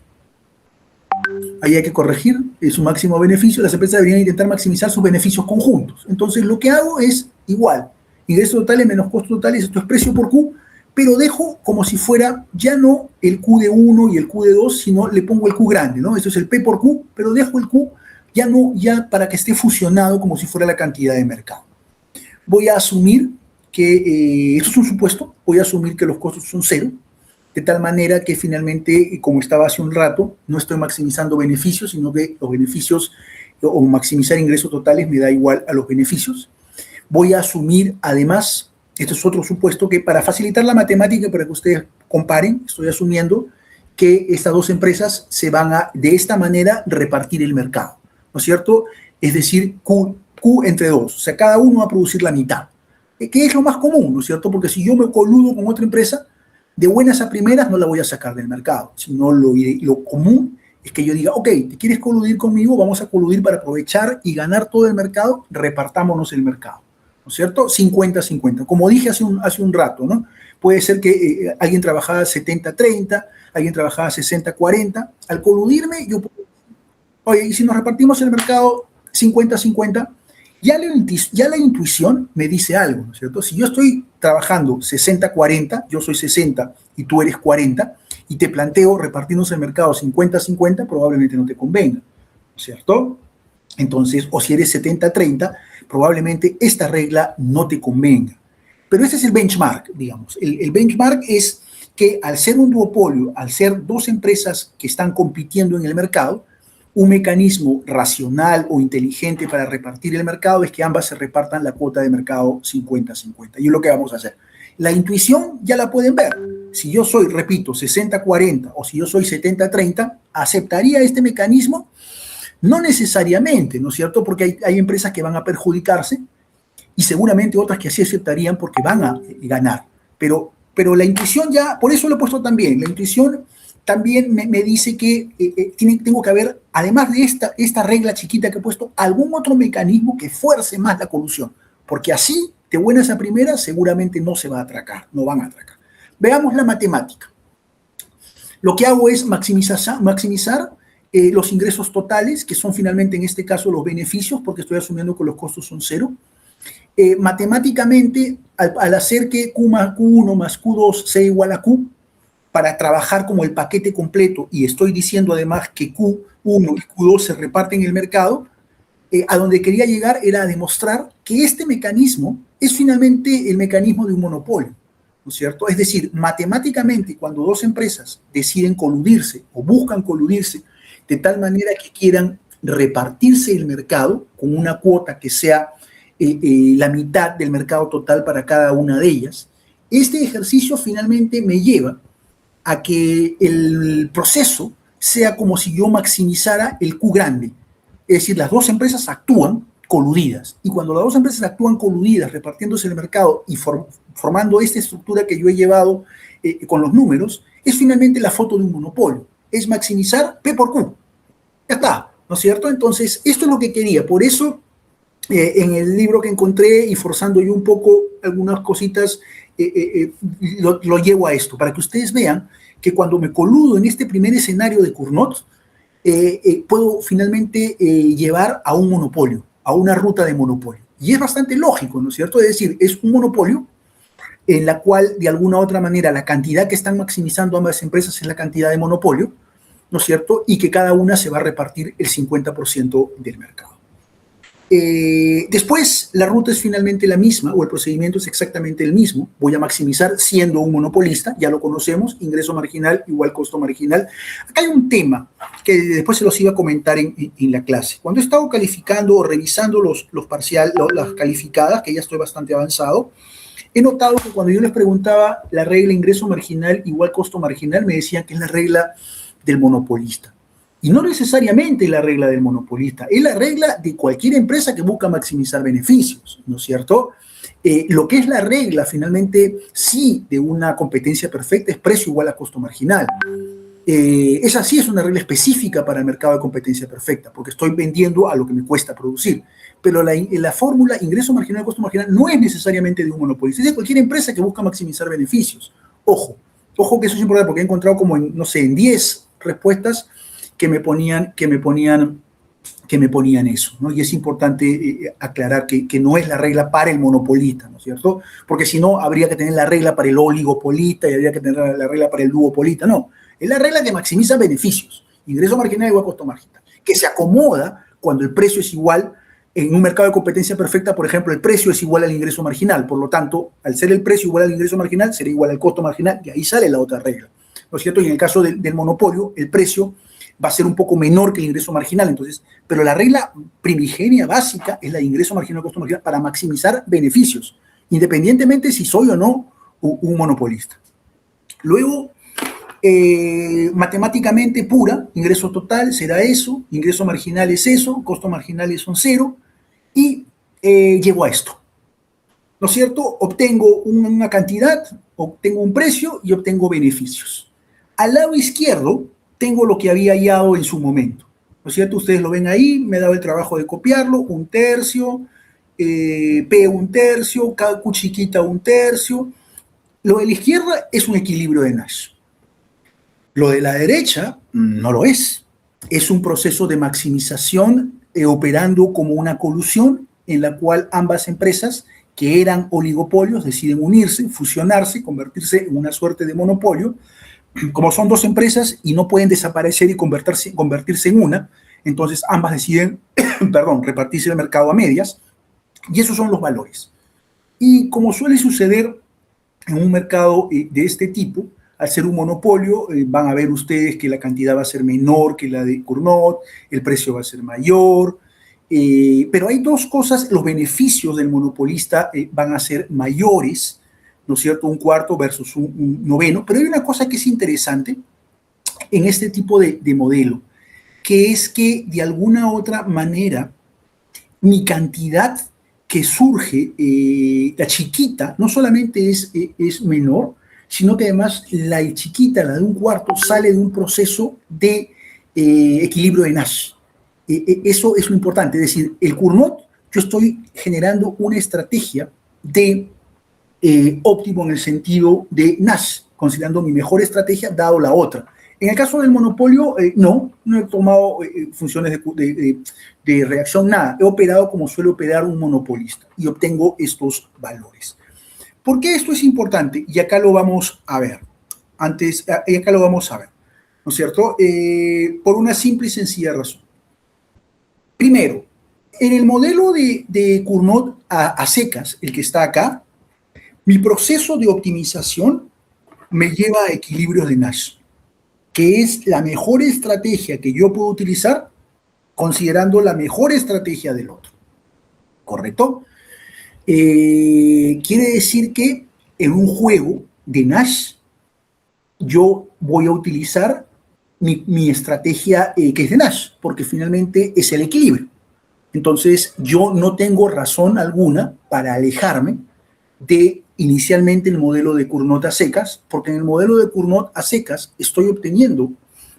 Ahí hay que corregir su máximo beneficio. Las empresas deberían intentar maximizar sus beneficios conjuntos. Entonces, lo que hago es igual. Ingresos totales menos costos totales, esto es precio por Q, pero dejo como si fuera ya no el Q de 1 y el Q de 2, sino le pongo el Q grande, ¿no? Esto es el P por Q, pero dejo el Q ya para que esté fusionado como si fuera la cantidad de mercado. Voy a asumir que, esto es un supuesto, voy a asumir que los costos son cero, de tal manera que finalmente, como estaba hace un rato, no estoy maximizando beneficios, sino que los beneficios o maximizar ingresos totales me da igual a los beneficios. Voy a asumir, además, esto es otro supuesto, que para facilitar la matemática, para que ustedes comparen, estoy asumiendo que estas dos empresas se van a, de esta manera, repartir el mercado, ¿no es cierto? Es decir, Q entre dos, o sea, cada uno va a producir la mitad, que es lo más común, ¿no es cierto? Porque si yo me coludo con otra empresa, de buenas a primeras no la voy a sacar del mercado, sino lo común es que yo diga, ok, ¿te quieres coludir conmigo? Vamos a coludir para aprovechar y ganar todo el mercado, repartámonos el mercado, ¿no es cierto? 50-50, como dije hace un rato, ¿no? Puede ser que alguien trabajaba 70-30, alguien trabajaba 60-40, al coludirme yo puedo decir, oye, y si nos repartimos el mercado 50-50, ya la intuición me dice algo, ¿no es cierto? Si yo estoy trabajando 60-40, yo soy 60 y tú eres 40, y te planteo repartirnos el mercado 50-50, probablemente no te convenga, ¿no es cierto? Entonces, o si eres 70-30, probablemente esta regla no te convenga. Pero ese es el benchmark, digamos. El benchmark es que al ser un duopolio, al ser dos empresas que están compitiendo en el mercado, un mecanismo racional o inteligente para repartir el mercado es que ambas se repartan la cuota de mercado 50-50. Y es lo que vamos a hacer. La intuición ya la pueden ver. Si yo soy, repito, 60-40 o si yo soy 70-30, ¿aceptaría este mecanismo? No necesariamente, ¿no es cierto? Porque hay empresas que van a perjudicarse y seguramente otras que sí aceptarían porque van a ganar. Pero la intuición ya, por eso lo he puesto también, la intuición también me dice que tengo que haber, además de esta regla chiquita que he puesto, algún otro mecanismo que fuerce más la colusión, porque así, de buenas a primeras, seguramente no se va a atracar, no van a atracar. Veamos la matemática. Lo que hago es maximizar los ingresos totales, que son finalmente en este caso los beneficios, porque estoy asumiendo que los costos son cero. Matemáticamente, al hacer que Q más Q1 más Q2 sea igual a Q, para trabajar como el paquete completo, y estoy diciendo además que Q1 y Q2 se reparten en el mercado, a donde quería llegar era a demostrar que este mecanismo es finalmente el mecanismo de un monopolio, ¿no es cierto? Es decir, matemáticamente, cuando dos empresas deciden coludirse o buscan coludirse de tal manera que quieran repartirse el mercado con una cuota que sea la mitad del mercado total para cada una de ellas, este ejercicio finalmente me lleva a que el proceso sea como si yo maximizara el Q grande. Es decir, las dos empresas actúan coludidas. Y cuando las dos empresas actúan coludidas, repartiéndose el mercado y formando esta estructura que yo he llevado con los números, es finalmente la foto de un monopolio. Es maximizar P por Q. Ya está, ¿no es cierto? Entonces, esto es lo que quería. Por eso, en el libro que encontré y forzando yo un poco algunas cositas, lo llevo a esto, para que ustedes vean que cuando me coludo en este primer escenario de Cournot, puedo finalmente llevar a un monopolio, a una ruta de monopolio. Y es bastante lógico, ¿no es cierto? Es decir, es un monopolio en la cual, de alguna u otra manera, la cantidad que están maximizando ambas empresas es la cantidad de monopolio, ¿no es cierto? Y que cada una se va a repartir el 50% del mercado. Después, la ruta es finalmente la misma, o el procedimiento es exactamente el mismo. Voy a maximizar siendo un monopolista, ya lo conocemos, ingreso marginal igual costo marginal. Acá hay un tema que después se los iba a comentar en la clase. Cuando he estado calificando o revisando las calificadas, que ya estoy bastante avanzado, he notado que cuando yo les preguntaba la regla ingreso marginal igual costo marginal, me decían que es la regla del monopolista. Y no necesariamente la regla del monopolista, es la regla de cualquier empresa que busca maximizar beneficios, ¿no es cierto? Lo que es la regla, finalmente, sí, de una competencia perfecta es precio igual a costo marginal. Esa sí es una regla específica para el mercado de competencia perfecta, porque estoy vendiendo a lo que me cuesta producir. Pero la fórmula ingreso marginal, costo marginal, no es necesariamente de un monopolista, es de cualquier empresa que busca maximizar beneficios. Ojo que eso es importante, porque he encontrado como en, no sé, en 10 respuestas que me ponían eso, ¿no? Y es importante aclarar que no es la regla para el monopolista, ¿no es cierto? Porque si no, habría que tener la regla para el oligopolista y habría que tener la regla para el duopolista. No, es la regla que maximiza beneficios. Ingreso marginal igual costo marginal, que se acomoda cuando el precio es igual. En un mercado de competencia perfecta, por ejemplo, el precio es igual al ingreso marginal. Por lo tanto, al ser el precio igual al ingreso marginal, será igual al costo marginal, y ahí sale la otra regla, ¿no es cierto? Y en el caso del monopolio, el precio va a ser un poco menor que el ingreso marginal. Entonces, pero la regla primigenia básica es la de ingreso marginal, costo marginal, para maximizar beneficios, independientemente si soy o no un monopolista. Luego, matemáticamente pura, ingreso total será eso, ingreso marginal es eso, costo marginales son cero, y llego a esto, ¿no es cierto? Obtengo una cantidad, obtengo un precio y obtengo beneficios. Al lado izquierdo tengo lo que había hallado en su momento, ¿no es cierto? Ustedes lo ven ahí, me he dado el trabajo de copiarlo, 1/3, P 1/3, Q chiquita 1/3. Lo de la izquierda es un equilibrio de Nash. Lo de la derecha no lo es. Es un proceso de maximización operando como una colusión en la cual ambas empresas que eran oligopolios deciden unirse, fusionarse, convertirse en una suerte de monopolio. Como son dos empresas y no pueden desaparecer y convertirse en una, entonces ambas deciden, repartirse el mercado a medias, y esos son los valores. Y como suele suceder en un mercado de este tipo, al ser un monopolio, van a ver ustedes que la cantidad va a ser menor que la de Cournot, el precio va a ser mayor, pero hay dos cosas: los beneficios del monopolista van a ser mayores, ¿no es cierto? 1/4 versus un noveno, pero hay una cosa que es interesante en este tipo de modelo, que es que de alguna otra manera mi cantidad que surge, la chiquita, no solamente es menor, sino que además la chiquita, la de 1/4, sale de un proceso de equilibrio de Nash. Eso es lo importante, es decir, el Cournot, yo estoy generando una estrategia de óptimo en el sentido de Nash, considerando mi mejor estrategia dado la otra. En el caso del monopolio, no he tomado funciones de reacción, nada. He operado como suele operar un monopolista y obtengo estos valores. ¿Por qué esto es importante? Y acá lo vamos a ver. ¿No es cierto? Por una simple y sencilla razón. Primero, en el modelo de Cournot a secas, el que está acá, mi proceso de optimización me lleva a equilibrios de Nash, que es la mejor estrategia que yo puedo utilizar considerando la mejor estrategia del otro. ¿Correcto? Quiere decir que en un juego de Nash yo voy a utilizar mi estrategia que es de Nash, porque finalmente es el equilibrio. Entonces yo no tengo razón alguna para alejarme de inicialmente el modelo de Cournot a secas, porque en el modelo de Cournot a secas estoy obteniendo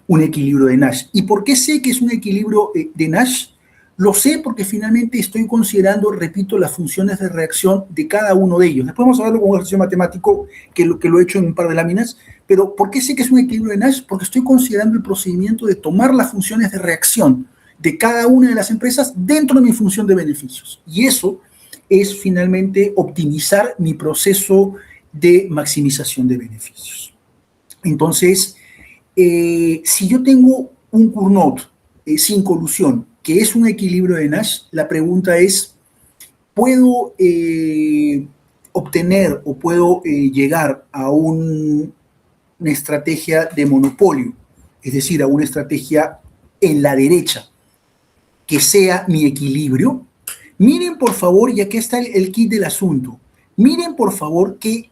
un equilibrio de Nash. ¿Y por qué sé que es un equilibrio de Nash? Lo sé porque finalmente estoy considerando, repito, las funciones de reacción de cada uno de ellos. Después vamos a verlo con un ejercicio matemático que lo he hecho en un par de láminas, pero ¿por qué sé que es un equilibrio de Nash? Porque estoy considerando el procedimiento de tomar las funciones de reacción de cada una de las empresas dentro de mi función de beneficios. Y eso es finalmente optimizar mi proceso de maximización de beneficios. Entonces, si yo tengo un Cournot sin colusión, que es un equilibrio de Nash, la pregunta es, ¿puedo obtener o puedo llegar a una estrategia de monopolio? Es decir, a una estrategia en la derecha, que sea mi equilibrio. Miren, por favor, y aquí está el kit del asunto. Miren, por favor, que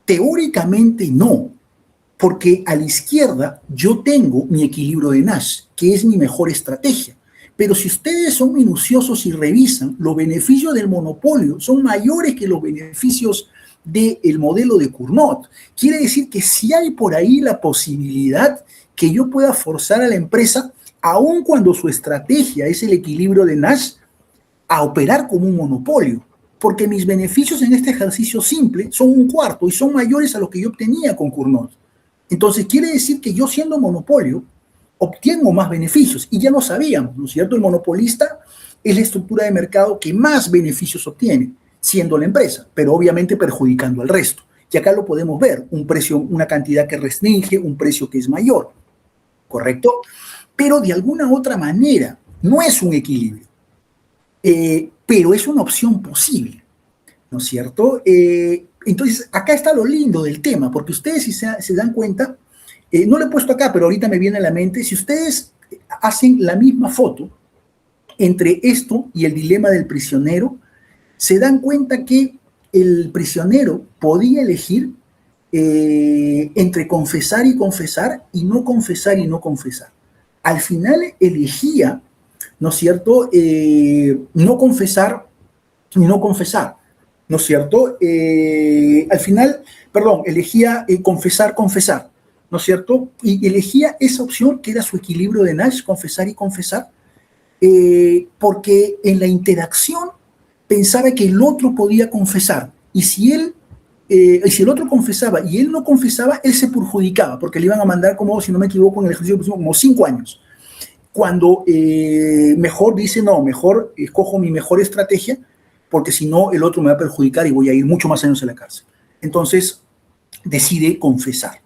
teóricamente no, porque a la izquierda yo tengo mi equilibrio de Nash, que es mi mejor estrategia. Pero si ustedes son minuciosos y revisan, los beneficios del monopolio son mayores que los beneficios del modelo de Cournot. Quiere decir que sí hay por ahí la posibilidad que yo pueda forzar a la empresa, aun cuando su estrategia es el equilibrio de Nash, a operar como un monopolio. Porque mis beneficios en este ejercicio simple son un cuarto y son mayores a los que yo obtenía con Cournot. Entonces quiere decir que yo, siendo monopolio, obtengo más beneficios, y ya lo sabíamos, ¿no es cierto? El monopolista es la estructura de mercado que más beneficios obtiene, siendo la empresa, pero obviamente perjudicando al resto. Y acá lo podemos ver, un precio, una cantidad que restringe, un precio que es mayor, ¿correcto? Pero de alguna otra manera, no es un equilibrio, pero es una opción posible, ¿no es cierto? Entonces, acá está lo lindo del tema, porque ustedes, si se dan cuenta, no lo he puesto acá, pero ahorita me viene a la mente, si ustedes hacen la misma foto entre esto y el dilema del prisionero, se dan cuenta que el prisionero podía elegir entre confesar y confesar, y no confesar y no confesar. Al final elegía, ¿no es cierto?, no confesar y no confesar, ¿no es cierto? Al final, perdón, elegía confesar, confesar, ¿no es cierto? Y elegía esa opción que era su equilibrio de Nash, confesar y confesar, porque en la interacción pensaba que el otro podía confesar, y si el otro confesaba y él no confesaba, él se perjudicaba, porque le iban a mandar, como, si no me equivoco, en el ejercicio como 5 años. Cuando mejor dice, no, mejor escojo mi mejor estrategia, porque si no, el otro me va a perjudicar y voy a ir mucho más años a la cárcel. Entonces, decide confesar,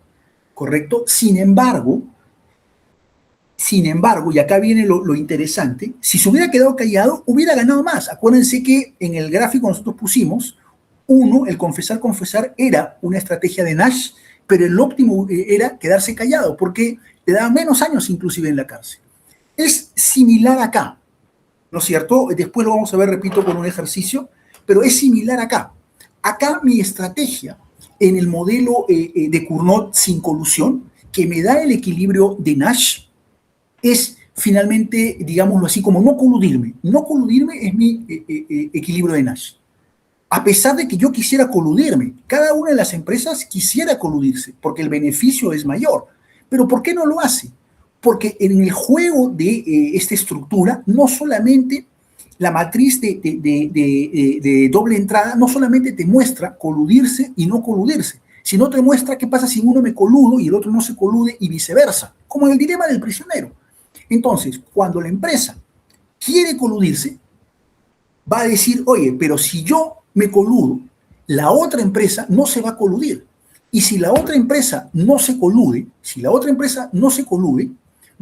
¿correcto? Sin embargo, y acá viene lo interesante, si se hubiera quedado callado, hubiera ganado más. Acuérdense que en el gráfico nosotros pusimos, el confesar era una estrategia de Nash, pero el óptimo era quedarse callado, porque le daba menos años inclusive en la cárcel. Es similar acá, ¿no es cierto? Después lo vamos a ver, repito, con un ejercicio, pero es similar acá. Acá mi estrategia en el modelo de Cournot sin colusión, que me da el equilibrio de Nash, es finalmente, digámoslo así, como no coludirme. No coludirme es mi equilibrio de Nash. A pesar de que yo quisiera coludirme, cada una de las empresas quisiera coludirse, porque el beneficio es mayor. Pero ¿por qué no lo hace? Porque en el juego de esta estructura, no solamente la matriz de doble entrada, no solamente te muestra coludirse y no coludirse, sino te muestra qué pasa si uno me coludo y el otro no se colude, y viceversa, como en el dilema del prisionero. Entonces, cuando la empresa quiere coludirse, va a decir, oye, pero si yo me coludo, la otra empresa no se va a coludir. Y si la otra empresa no se colude,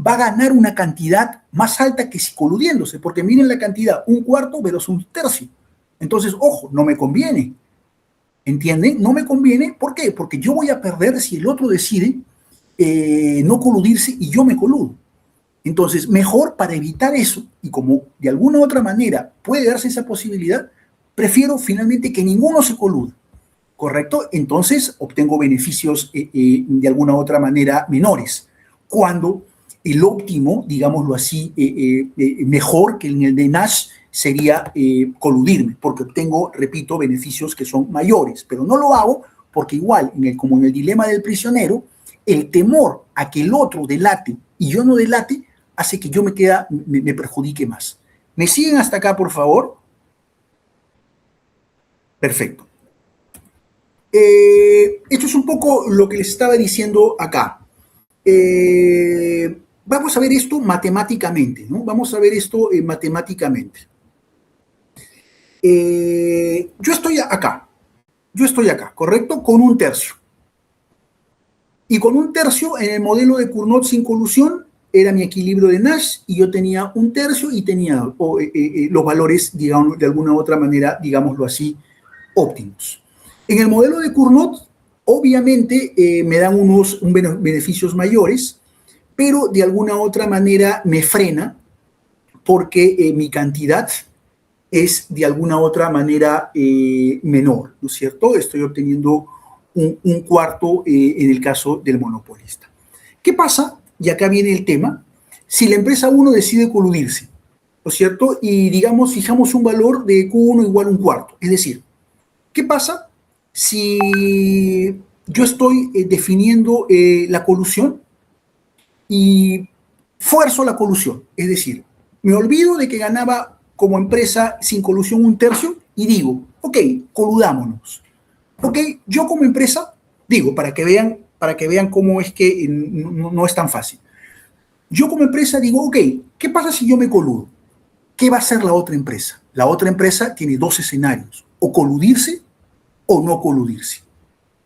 va a ganar una cantidad más alta que si coludiéndose, porque miren la cantidad, 1/4 versus 1/3. Entonces, ojo, no me conviene. ¿Entienden? No me conviene. ¿Por qué? Porque yo voy a perder si el otro decide no coludirse y yo me coludo. Entonces, mejor, para evitar eso, y como de alguna u otra manera puede darse esa posibilidad, prefiero finalmente que ninguno se colude, ¿correcto? Entonces, obtengo beneficios de alguna u otra manera menores, cuando el óptimo, digámoslo así, mejor que en el de Nash sería coludirme, porque obtengo, repito, beneficios que son mayores, pero no lo hago porque igual, como en el dilema del prisionero, el temor a que el otro delate y yo no delate hace que yo me perjudique más. ¿Me siguen hasta acá, por favor? Perfecto. Esto es un poco lo que les estaba diciendo acá. Vamos a ver esto matemáticamente, ¿no? Vamos a ver esto matemáticamente. Yo estoy acá, ¿correcto? Con 1/3. Y con 1/3 en el modelo de Cournot sin colusión era mi equilibrio de Nash, y yo tenía 1/3 y tenía los valores, digamos, de alguna u otra manera, digámoslo así, óptimos. En el modelo de Cournot, obviamente, me dan unos beneficios mayores, pero de alguna u otra manera me frena, porque mi cantidad es de alguna otra manera menor, ¿no es cierto? Estoy obteniendo un cuarto en el caso del monopolista. ¿Qué pasa? Y acá viene el tema. Si la empresa 1 decide coludirse, ¿no es cierto? Y digamos, fijamos un valor de Q1 igual a un cuarto. Es decir, ¿qué pasa si yo estoy definiendo la colusión y fuerzo la colusión? Es decir, me olvido de que ganaba como empresa sin colusión 1/3 y digo, ok, coludámonos. Ok, yo como empresa, digo, para que vean cómo es que no es tan fácil. Yo como empresa digo, ok, ¿qué pasa si yo me coludo? ¿Qué va a hacer la otra empresa? La otra empresa tiene dos escenarios, o coludirse o no coludirse.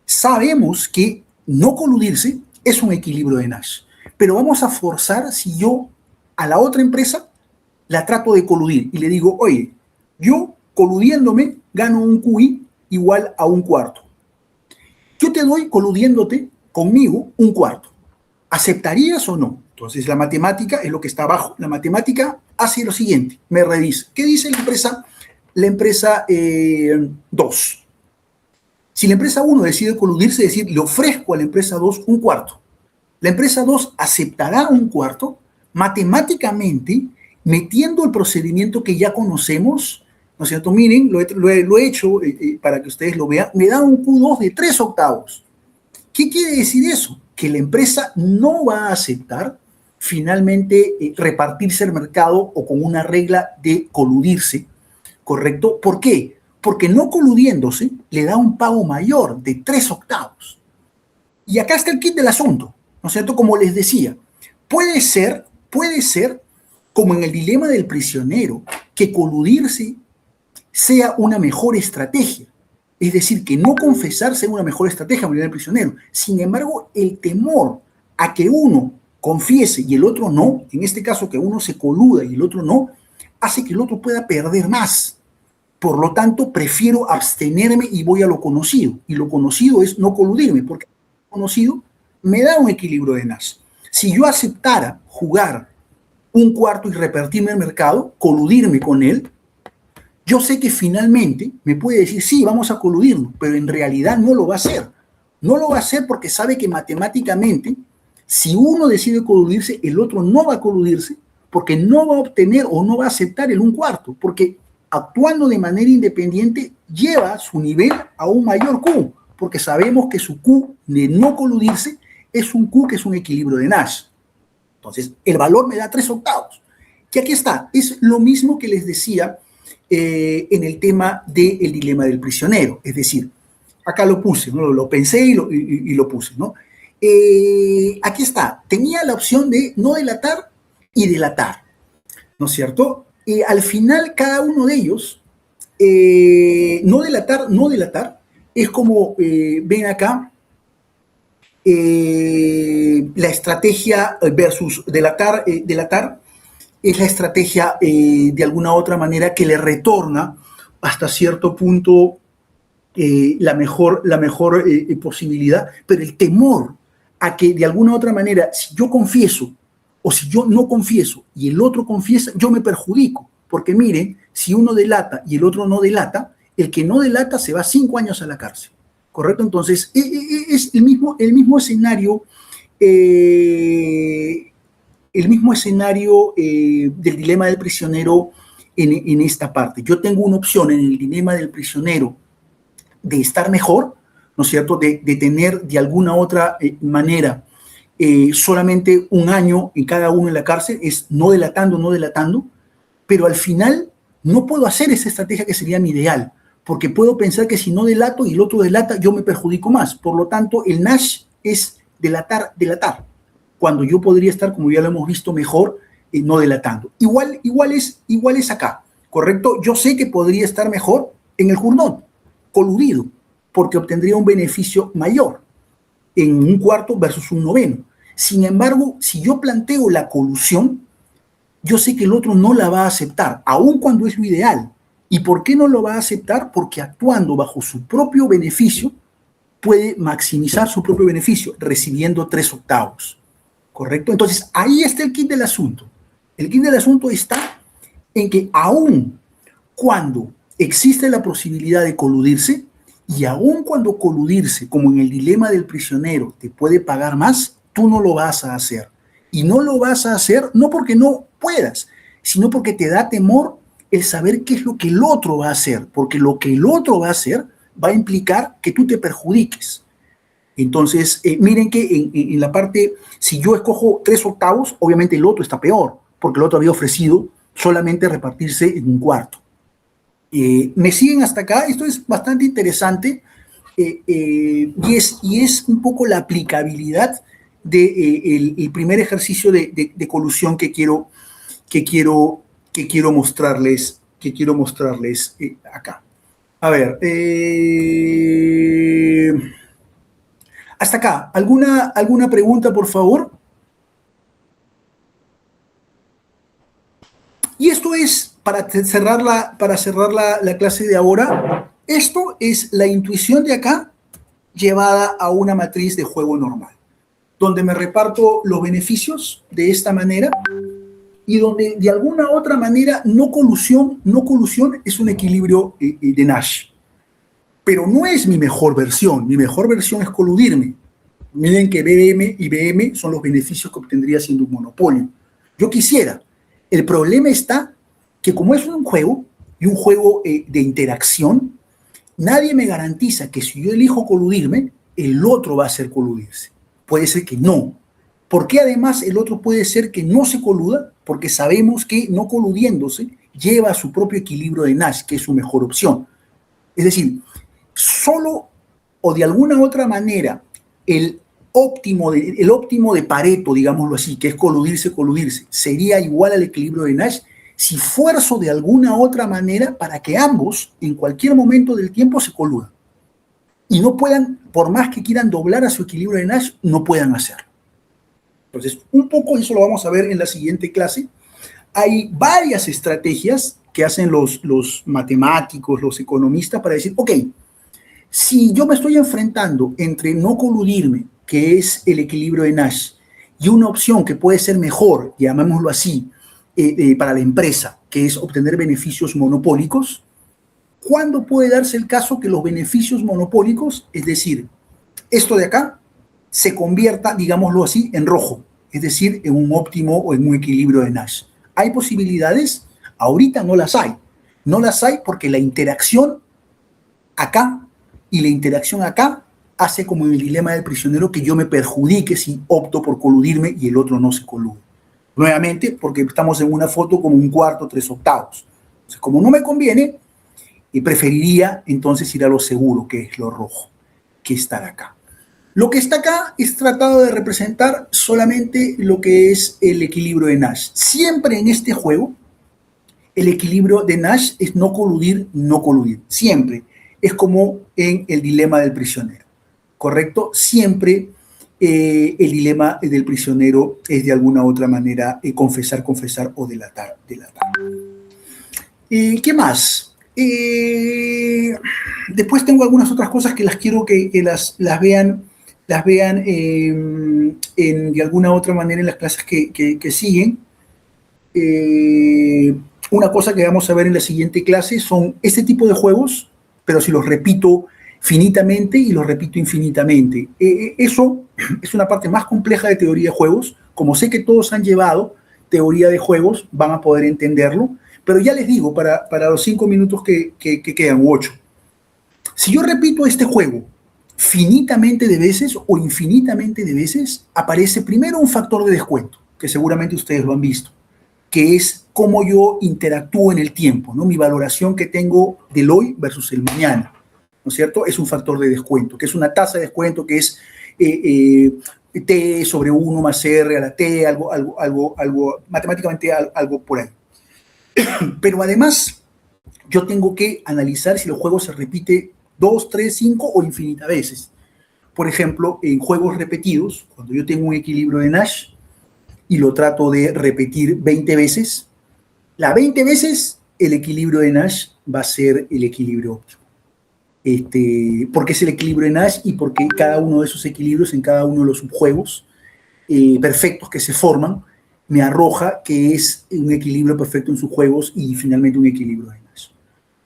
Sabemos que no coludirse es un equilibrio de Nash, pero vamos a forzar si yo a la otra empresa la trato de coludir y le digo, oye, yo coludiéndome gano un QI igual a un cuarto. Yo te doy coludiéndote conmigo un cuarto. ¿Aceptarías o no? Entonces la matemática es lo que está abajo. La matemática hace lo siguiente, me revisa. ¿Qué dice la empresa? La empresa 2. Si la empresa 1 decide coludirse, es decir, le ofrezco a la empresa 2 un cuarto. La empresa 2 aceptará un cuarto matemáticamente metiendo el procedimiento que ya conocemos, ¿no es cierto? Miren, lo he hecho para que ustedes lo vean, me da un Q2 de 3/8. ¿Qué quiere decir eso? Que la empresa no va a aceptar finalmente repartirse el mercado o con una regla de coludirse, ¿correcto? ¿Por qué? Porque no coludiéndose le da un pago mayor de 3/8. Y acá está el kit del asunto, ¿no es cierto? Como les decía, puede ser como en el dilema del prisionero, que coludirse sea una mejor estrategia. Es decir, que no confesar sea una mejor estrategia para el prisionero. Sin embargo, el temor a que uno confiese y el otro no, en este caso que uno se coluda y el otro no, hace que el otro pueda perder más. Por lo tanto, prefiero abstenerme y voy a lo conocido. Y lo conocido es no coludirme, porque lo conocido me da un equilibrio de Nash. Si yo aceptara jugar un cuarto y repartirme el mercado, coludirme con él, yo sé que finalmente me puede decir, sí, vamos a coludirnos, pero en realidad no lo va a hacer. No lo va a hacer porque sabe que matemáticamente, si uno decide coludirse, el otro no va a coludirse porque no va a obtener o no va a aceptar el un cuarto, porque actuando de manera independiente lleva su nivel a un mayor Q, porque sabemos que su Q de no coludirse es un Q que es un equilibrio de Nash. Entonces, el valor me da 3/8. Que aquí está, es lo mismo que les decía en el tema del dilema del prisionero. Es decir, acá lo puse, ¿no? Lo pensé y lo puse, ¿no? Aquí está, tenía la opción de no delatar y delatar, ¿no es cierto? Al final, cada uno de ellos, no delatar, es como ven acá, la estrategia versus delatar es la estrategia de alguna otra manera que le retorna hasta cierto punto la mejor posibilidad, pero el temor a que de alguna otra manera, si yo confieso o si yo no confieso y el otro confiesa, yo me perjudico, porque miren, si uno delata y el otro no delata, el que no delata se va 5 años a la cárcel, ¿correcto? Entonces, es el mismo escenario del dilema del prisionero en esta parte. Yo tengo una opción en el dilema del prisionero de estar mejor, ¿no es cierto?, de tener de alguna otra manera solamente un año en cada uno en la cárcel, es no delatando, pero al final no puedo hacer esa estrategia que sería mi ideal, porque puedo pensar que si no delato y el otro delata, yo me perjudico más. Por lo tanto, el Nash es delatar, cuando yo podría estar, como ya lo hemos visto, mejor no delatando. Igual es acá, ¿correcto? Yo sé que podría estar mejor en el Journot, coludido, porque obtendría un beneficio mayor en un cuarto versus un noveno. Sin embargo, si yo planteo la colusión, yo sé que el otro no la va a aceptar, aun cuando es lo ideal. ¿Y por qué no lo va a aceptar? Porque actuando bajo su propio beneficio, puede maximizar su propio beneficio, recibiendo 3/8. ¿Correcto? Entonces, ahí está el kit del asunto. El kit del asunto está en que aún cuando existe la posibilidad de coludirse, y aun cuando coludirse, como en el dilema del prisionero, te puede pagar más, tú no lo vas a hacer. Y no lo vas a hacer no porque no puedas, sino porque te da temor el saber qué es lo que el otro va a hacer, porque lo que el otro va a hacer va a implicar que tú te perjudiques. Entonces, miren que en la parte, si yo escojo 3/8, obviamente el otro está peor, porque el otro había ofrecido solamente repartirse en un cuarto. ¿Me siguen hasta acá? Esto es bastante interesante y es un poco la aplicabilidad del primer ejercicio de colusión que quiero mostrarles acá. A ver, hasta acá, ¿alguna pregunta, por favor? Y esto es, para cerrar la clase de ahora, esto es la intuición de acá llevada a una matriz de juego normal, donde me reparto los beneficios de esta manera y donde de alguna otra manera no colusión es un equilibrio de Nash. Pero no es mi mejor versión es coludirme. Miren que BM y BM son los beneficios que obtendría siendo un monopolio. Yo quisiera. El problema está que como es un juego, y un juego de interacción, nadie me garantiza que si yo elijo coludirme, el otro va a hacer coludirse. Puede ser que no. ¿Por qué además el otro puede ser que no se coluda? Porque sabemos que no coludiéndose lleva a su propio equilibrio de Nash, que es su mejor opción. Es decir, solo o de alguna otra manera el óptimo de Pareto, digámoslo así, que es coludirse, sería igual al equilibrio de Nash si fuerzo de alguna otra manera para que ambos en cualquier momento del tiempo se coludan y no puedan, por más que quieran doblar a su equilibrio de Nash, no puedan hacerlo. Entonces, un poco eso lo vamos a ver en la siguiente clase. Hay varias estrategias que hacen los matemáticos, los economistas para decir, ok, si yo me estoy enfrentando entre no coludirme, que es el equilibrio de Nash, y una opción que puede ser mejor, llamémoslo así, para la empresa, que es obtener beneficios monopólicos, ¿cuándo puede darse el caso que los beneficios monopólicos, es decir, esto de acá, se convierta, digámoslo así, en rojo, es decir, en un óptimo o en un equilibrio de Nash? ¿Hay posibilidades? Ahorita no las hay. No las hay porque la interacción acá y la interacción acá hace como en el dilema del prisionero que yo me perjudique si opto por coludirme y el otro no se colude. Nuevamente, porque estamos en una foto como 1/4, 3/8. Entonces, como no me conviene, preferiría entonces ir a lo seguro, que es lo rojo, que estar acá. Lo que está acá es tratado de representar solamente lo que es el equilibrio de Nash. Siempre en este juego, el equilibrio de Nash es no coludir, no coludir. Siempre. Es como en el dilema del prisionero. ¿Correcto? Siempre el dilema del prisionero es de alguna otra manera confesar o delatar. ¿Qué más? Después tengo algunas otras cosas que las quiero que las vean de alguna otra manera en las clases que siguen. Una cosa que vamos a ver en la siguiente clase son este tipo de juegos, pero si los repito finitamente y los repito infinitamente. Eso es una parte más compleja de teoría de juegos. Como sé que todos han llevado teoría de juegos, van a poder entenderlo, pero ya les digo, para los 5 minutos que quedan, u 8, si yo repito este juego finitamente de veces o infinitamente de veces, aparece primero un factor de descuento, que seguramente ustedes lo han visto, que es cómo yo interactúo en el tiempo, ¿no? Mi valoración que tengo del hoy versus el mañana, ¿no es cierto? Es un factor de descuento, que es una tasa de descuento que es T sobre 1 más R a la T, algo matemáticamente algo por ahí. Pero además, yo tengo que analizar si el juego se repite 2, 3, 5 o infinitas veces. Por ejemplo, en juegos repetidos, cuando yo tengo un equilibrio de Nash y lo trato de repetir 20 veces, las 20 veces el equilibrio de Nash va a ser el equilibrio óptimo. Porque es el equilibrio de Nash y porque cada uno de esos equilibrios en cada uno de los subjuegos perfectos que se forman me arroja que es un equilibrio perfecto en sus juegos y finalmente un equilibrio de Nash.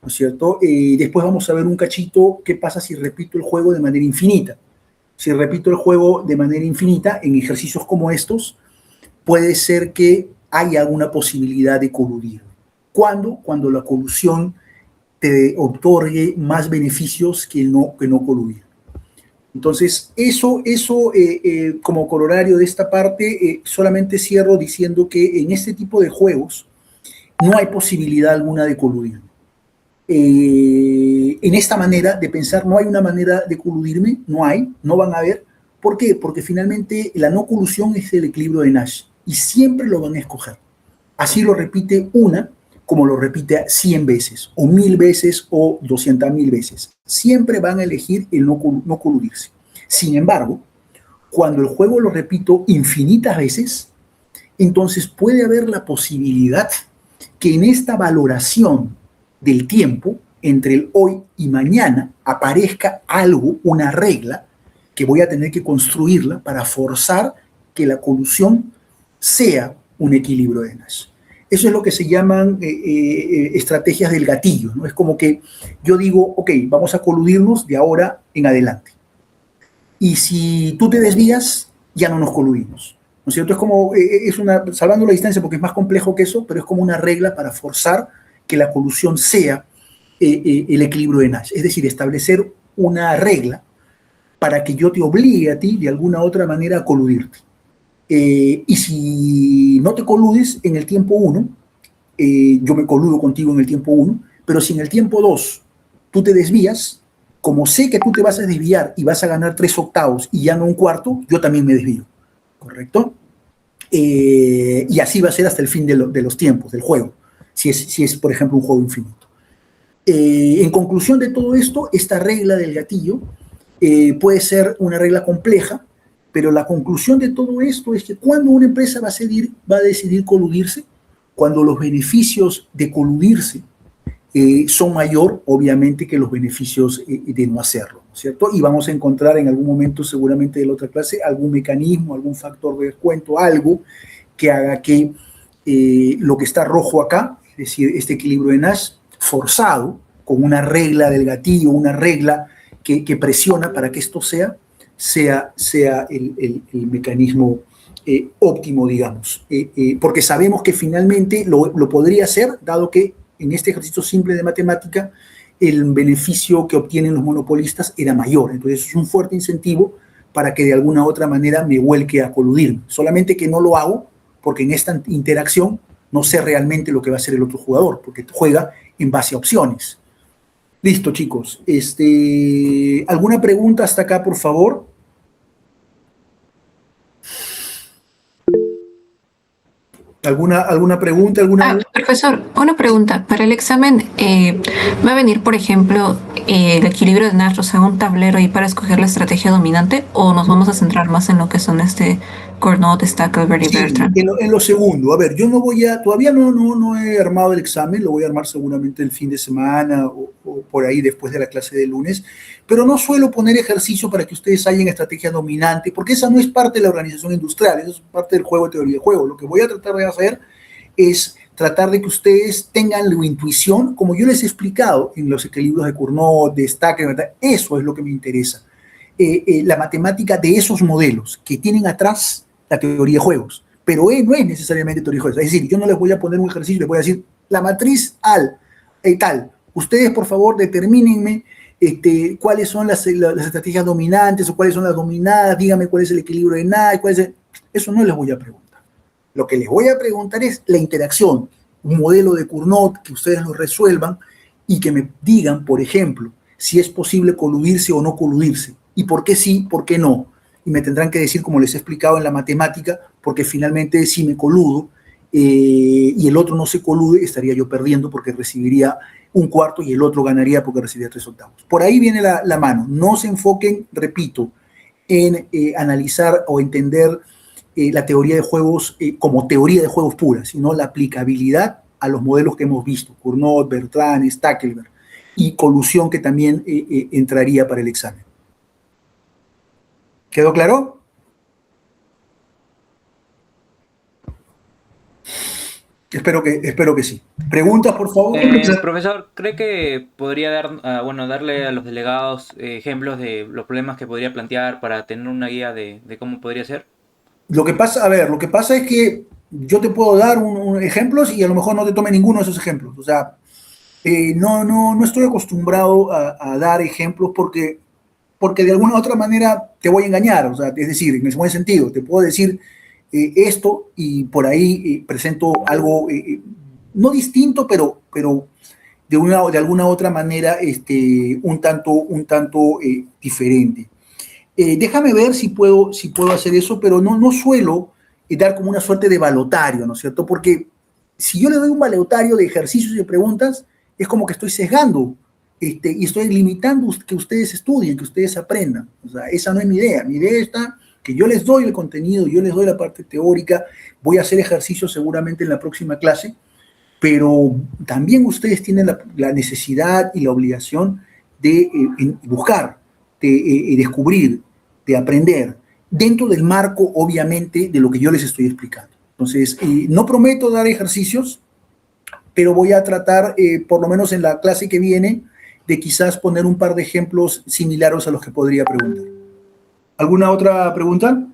¿no es cierto? Después vamos a ver un cachito qué pasa si repito el juego de manera infinita. Si repito el juego de manera infinita, en ejercicios como estos, puede ser que haya alguna posibilidad de coludir. ¿Cuándo? Cuando la colusión te otorgue más beneficios que no coludir. Entonces, eso como corolario de esta parte, solamente cierro diciendo que en este tipo de juegos no hay posibilidad alguna de coludir. En esta manera de pensar, no hay una manera de coludirme, no van a haber. ¿Por qué? Porque finalmente la no colusión es el equilibrio de Nash y siempre lo van a escoger. Así lo repite una, como lo repite 100 veces, o 1000 veces, o 200.000 veces. Siempre van a elegir el no coludirse. Sin embargo, cuando el juego lo repito infinitas veces, entonces puede haber la posibilidad que en esta valoración del tiempo, entre el hoy y mañana, aparezca algo, una regla, que voy a tener que construirla para forzar que la colusión sea un equilibrio de Nash. Eso es lo que se llaman estrategias del gatillo, ¿no? Es como que yo digo, ok, vamos a coludirnos de ahora en adelante. Y si tú te desvías, ya no nos coludimos, ¿no es cierto? Es como, salvando la distancia porque es más complejo que eso, pero es como una regla para forzar que la colusión sea el equilibrio de Nash. Es decir, establecer una regla para que yo te obligue a ti de alguna otra manera a coludirte. Y si no te coludes en el tiempo 1, yo me coludo contigo en el tiempo 1, pero si en el tiempo 2 tú te desvías, como sé que tú te vas a desviar y vas a ganar 3/8 y ya no 1/4, yo también me desvío, ¿correcto? Y así va a ser hasta el fin de los tiempos del juego, si es, por ejemplo, un juego infinito. En conclusión de todo esto, esta regla del gatillo puede ser una regla compleja, pero la conclusión de todo esto es que cuando una empresa va a decidir coludirse, cuando los beneficios de coludirse son mayor, obviamente, que los beneficios de no hacerlo, ¿no es cierto? Y vamos a encontrar en algún momento, seguramente de la otra clase, algún mecanismo, algún factor de descuento, algo que haga que lo que está rojo acá, es decir, este equilibrio de Nash, forzado, con una regla del gatillo, una regla que presiona para que esto sea el mecanismo óptimo, digamos. Porque sabemos que finalmente lo podría hacer, dado que en este ejercicio simple de matemática el beneficio que obtienen los monopolistas era mayor. Entonces es un fuerte incentivo para que de alguna u otra manera me vuelque a coludirme. Solamente que no lo hago porque en esta interacción no sé realmente lo que va a hacer el otro jugador, porque juega en base a opciones. Listo, chicos. ¿Alguna pregunta hasta acá, por favor? ¿Alguna pregunta? Profesor, una pregunta. Para el examen, ¿va a venir, por ejemplo, el equilibrio de Nash, o sea, un tablero ahí para escoger la estrategia dominante? ¿O nos vamos a centrar más en lo que son Cournot, Stackelberg y Bertrand? En lo segundo. A ver, yo todavía no he armado el examen, lo voy a armar seguramente el fin de semana o por ahí después de la clase de lunes, pero no suelo poner ejercicio para que ustedes hallen estrategia dominante, porque esa no es parte de la organización industrial, eso es parte del juego de teoría de juego. Lo que voy a tratar de hacer es tratar de que ustedes tengan la intuición, como yo les he explicado en los equilibrios de Cournot, de Stackelberg, eso es lo que me interesa. La matemática de esos modelos que tienen atrás la teoría de juegos, pero no es necesariamente teoría de juegos. Es decir, yo no les voy a poner un ejercicio, les voy a decir la matriz tal. Ustedes, por favor, determínenme cuáles son las estrategias dominantes o cuáles son las dominadas, díganme cuál es el equilibrio de Nash, eso no les voy a preguntar. Lo que les voy a preguntar es la interacción, un modelo de Cournot, que ustedes lo resuelvan y que me digan, por ejemplo, si es posible coludirse o no coludirse, y por qué sí, por qué no. Y me tendrán que decir, como les he explicado en la matemática, porque finalmente si me coludo y el otro no se colude, estaría yo perdiendo porque recibiría 1/4 y el otro ganaría porque recibiría 3/8. Por ahí viene la mano. No se enfoquen, repito, en analizar o entender la teoría de juegos como teoría de juegos pura, sino la aplicabilidad a los modelos que hemos visto, Cournot, Bertrand, Stackelberg, y colusión, que también entraría para el examen. ¿Quedó claro? Espero que sí. ¿Preguntas, por favor? Profesor, ¿cree que podría darle a los delegados ejemplos de los problemas que podría plantear para tener una guía de cómo podría ser? Lo que pasa es que yo te puedo dar ejemplos y a lo mejor no te tome ninguno de esos ejemplos. O sea, no estoy acostumbrado a dar ejemplos porque de alguna u otra manera te voy a engañar. O sea, es decir, en ese buen sentido, te puedo decir esto y por ahí presento algo no distinto, pero de alguna otra manera un tanto diferente. Déjame ver si puedo hacer eso, pero no suelo dar como una suerte de balotario, ¿no es cierto? Porque si yo le doy un balotario de ejercicios y de preguntas, es como que estoy sesgando y estoy limitando que ustedes estudien, que ustedes aprendan. O sea, esa no es mi idea. Mi idea está que yo les doy el contenido, yo les doy la parte teórica, voy a hacer ejercicios seguramente en la próxima clase, pero también ustedes tienen la necesidad y la obligación de buscar, de descubrir, de aprender, dentro del marco, obviamente, de lo que yo les estoy explicando. Entonces, no prometo dar ejercicios, pero voy a tratar, por lo menos en la clase que viene, de quizás poner un par de ejemplos similares a los que podría preguntar. ¿Alguna otra pregunta?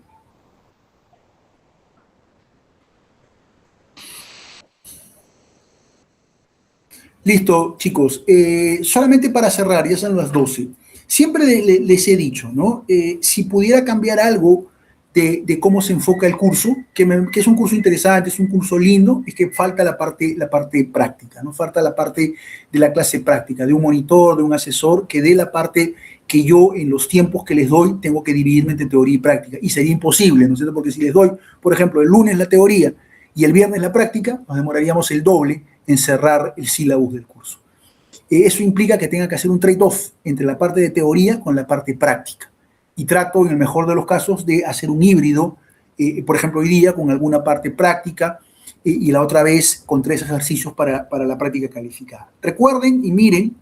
Listo, chicos. Solamente para cerrar, ya son las 12. Siempre les he dicho, ¿no? Si pudiera cambiar algo de cómo se enfoca el curso, que es un curso interesante, es un curso lindo, es que falta la parte práctica, ¿no? Falta la parte de la clase práctica, de un monitor, de un asesor, que dé la parte que yo en los tiempos que les doy tengo que dividirme entre teoría y práctica. Y sería imposible, ¿no es cierto? Porque si les doy, por ejemplo, el lunes la teoría y el viernes la práctica, nos demoraríamos el doble en cerrar el sílabus del curso. Eso implica que tenga que hacer un trade-off entre la parte de teoría con la parte práctica. Y trato, en el mejor de los casos, de hacer un híbrido, por ejemplo, hoy día con alguna parte práctica y la otra vez con 3 ejercicios para la práctica calificada. Recuerden y miren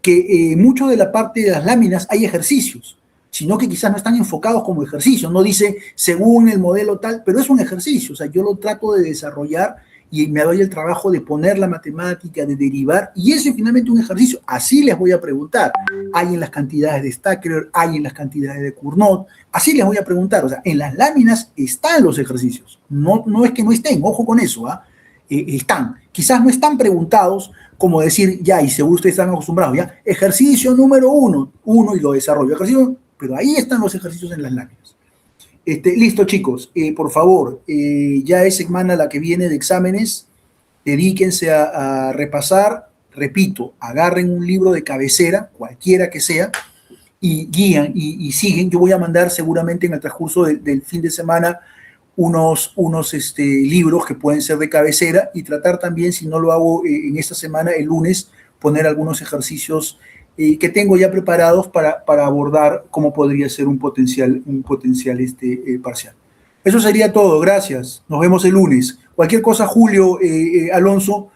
que mucho de la parte de las láminas hay ejercicios, sino que quizás no están enfocados como ejercicios. No dice según el modelo tal, pero es un ejercicio. O sea, yo lo trato de desarrollar y me doy el trabajo de poner la matemática, de derivar, y ese es finalmente un ejercicio. Así les voy a preguntar. Hay en las cantidades de Stackelberg, hay en las cantidades de Cournot, así les voy a preguntar. O sea, en las láminas están los ejercicios. No es que no estén, ojo con eso, están. Quizás no están preguntados como decir, ya, y seguro ustedes están acostumbrados, ya, ejercicio número 1 y lo desarrollo. Ejercicio, pero ahí están los ejercicios en las láminas. Listo, chicos, por favor, ya es semana la que viene de exámenes, dedíquense a repasar, repito, agarren un libro de cabecera, cualquiera que sea, y guían y siguen. Yo voy a mandar seguramente en el transcurso del fin de semana unos libros que pueden ser de cabecera y tratar también, si no lo hago en esta semana, el lunes, poner algunos ejercicios que tengo ya preparados para abordar cómo podría ser un potencial parcial. Eso sería todo, gracias. Nos vemos el lunes. Cualquier cosa, Julio, Alonso,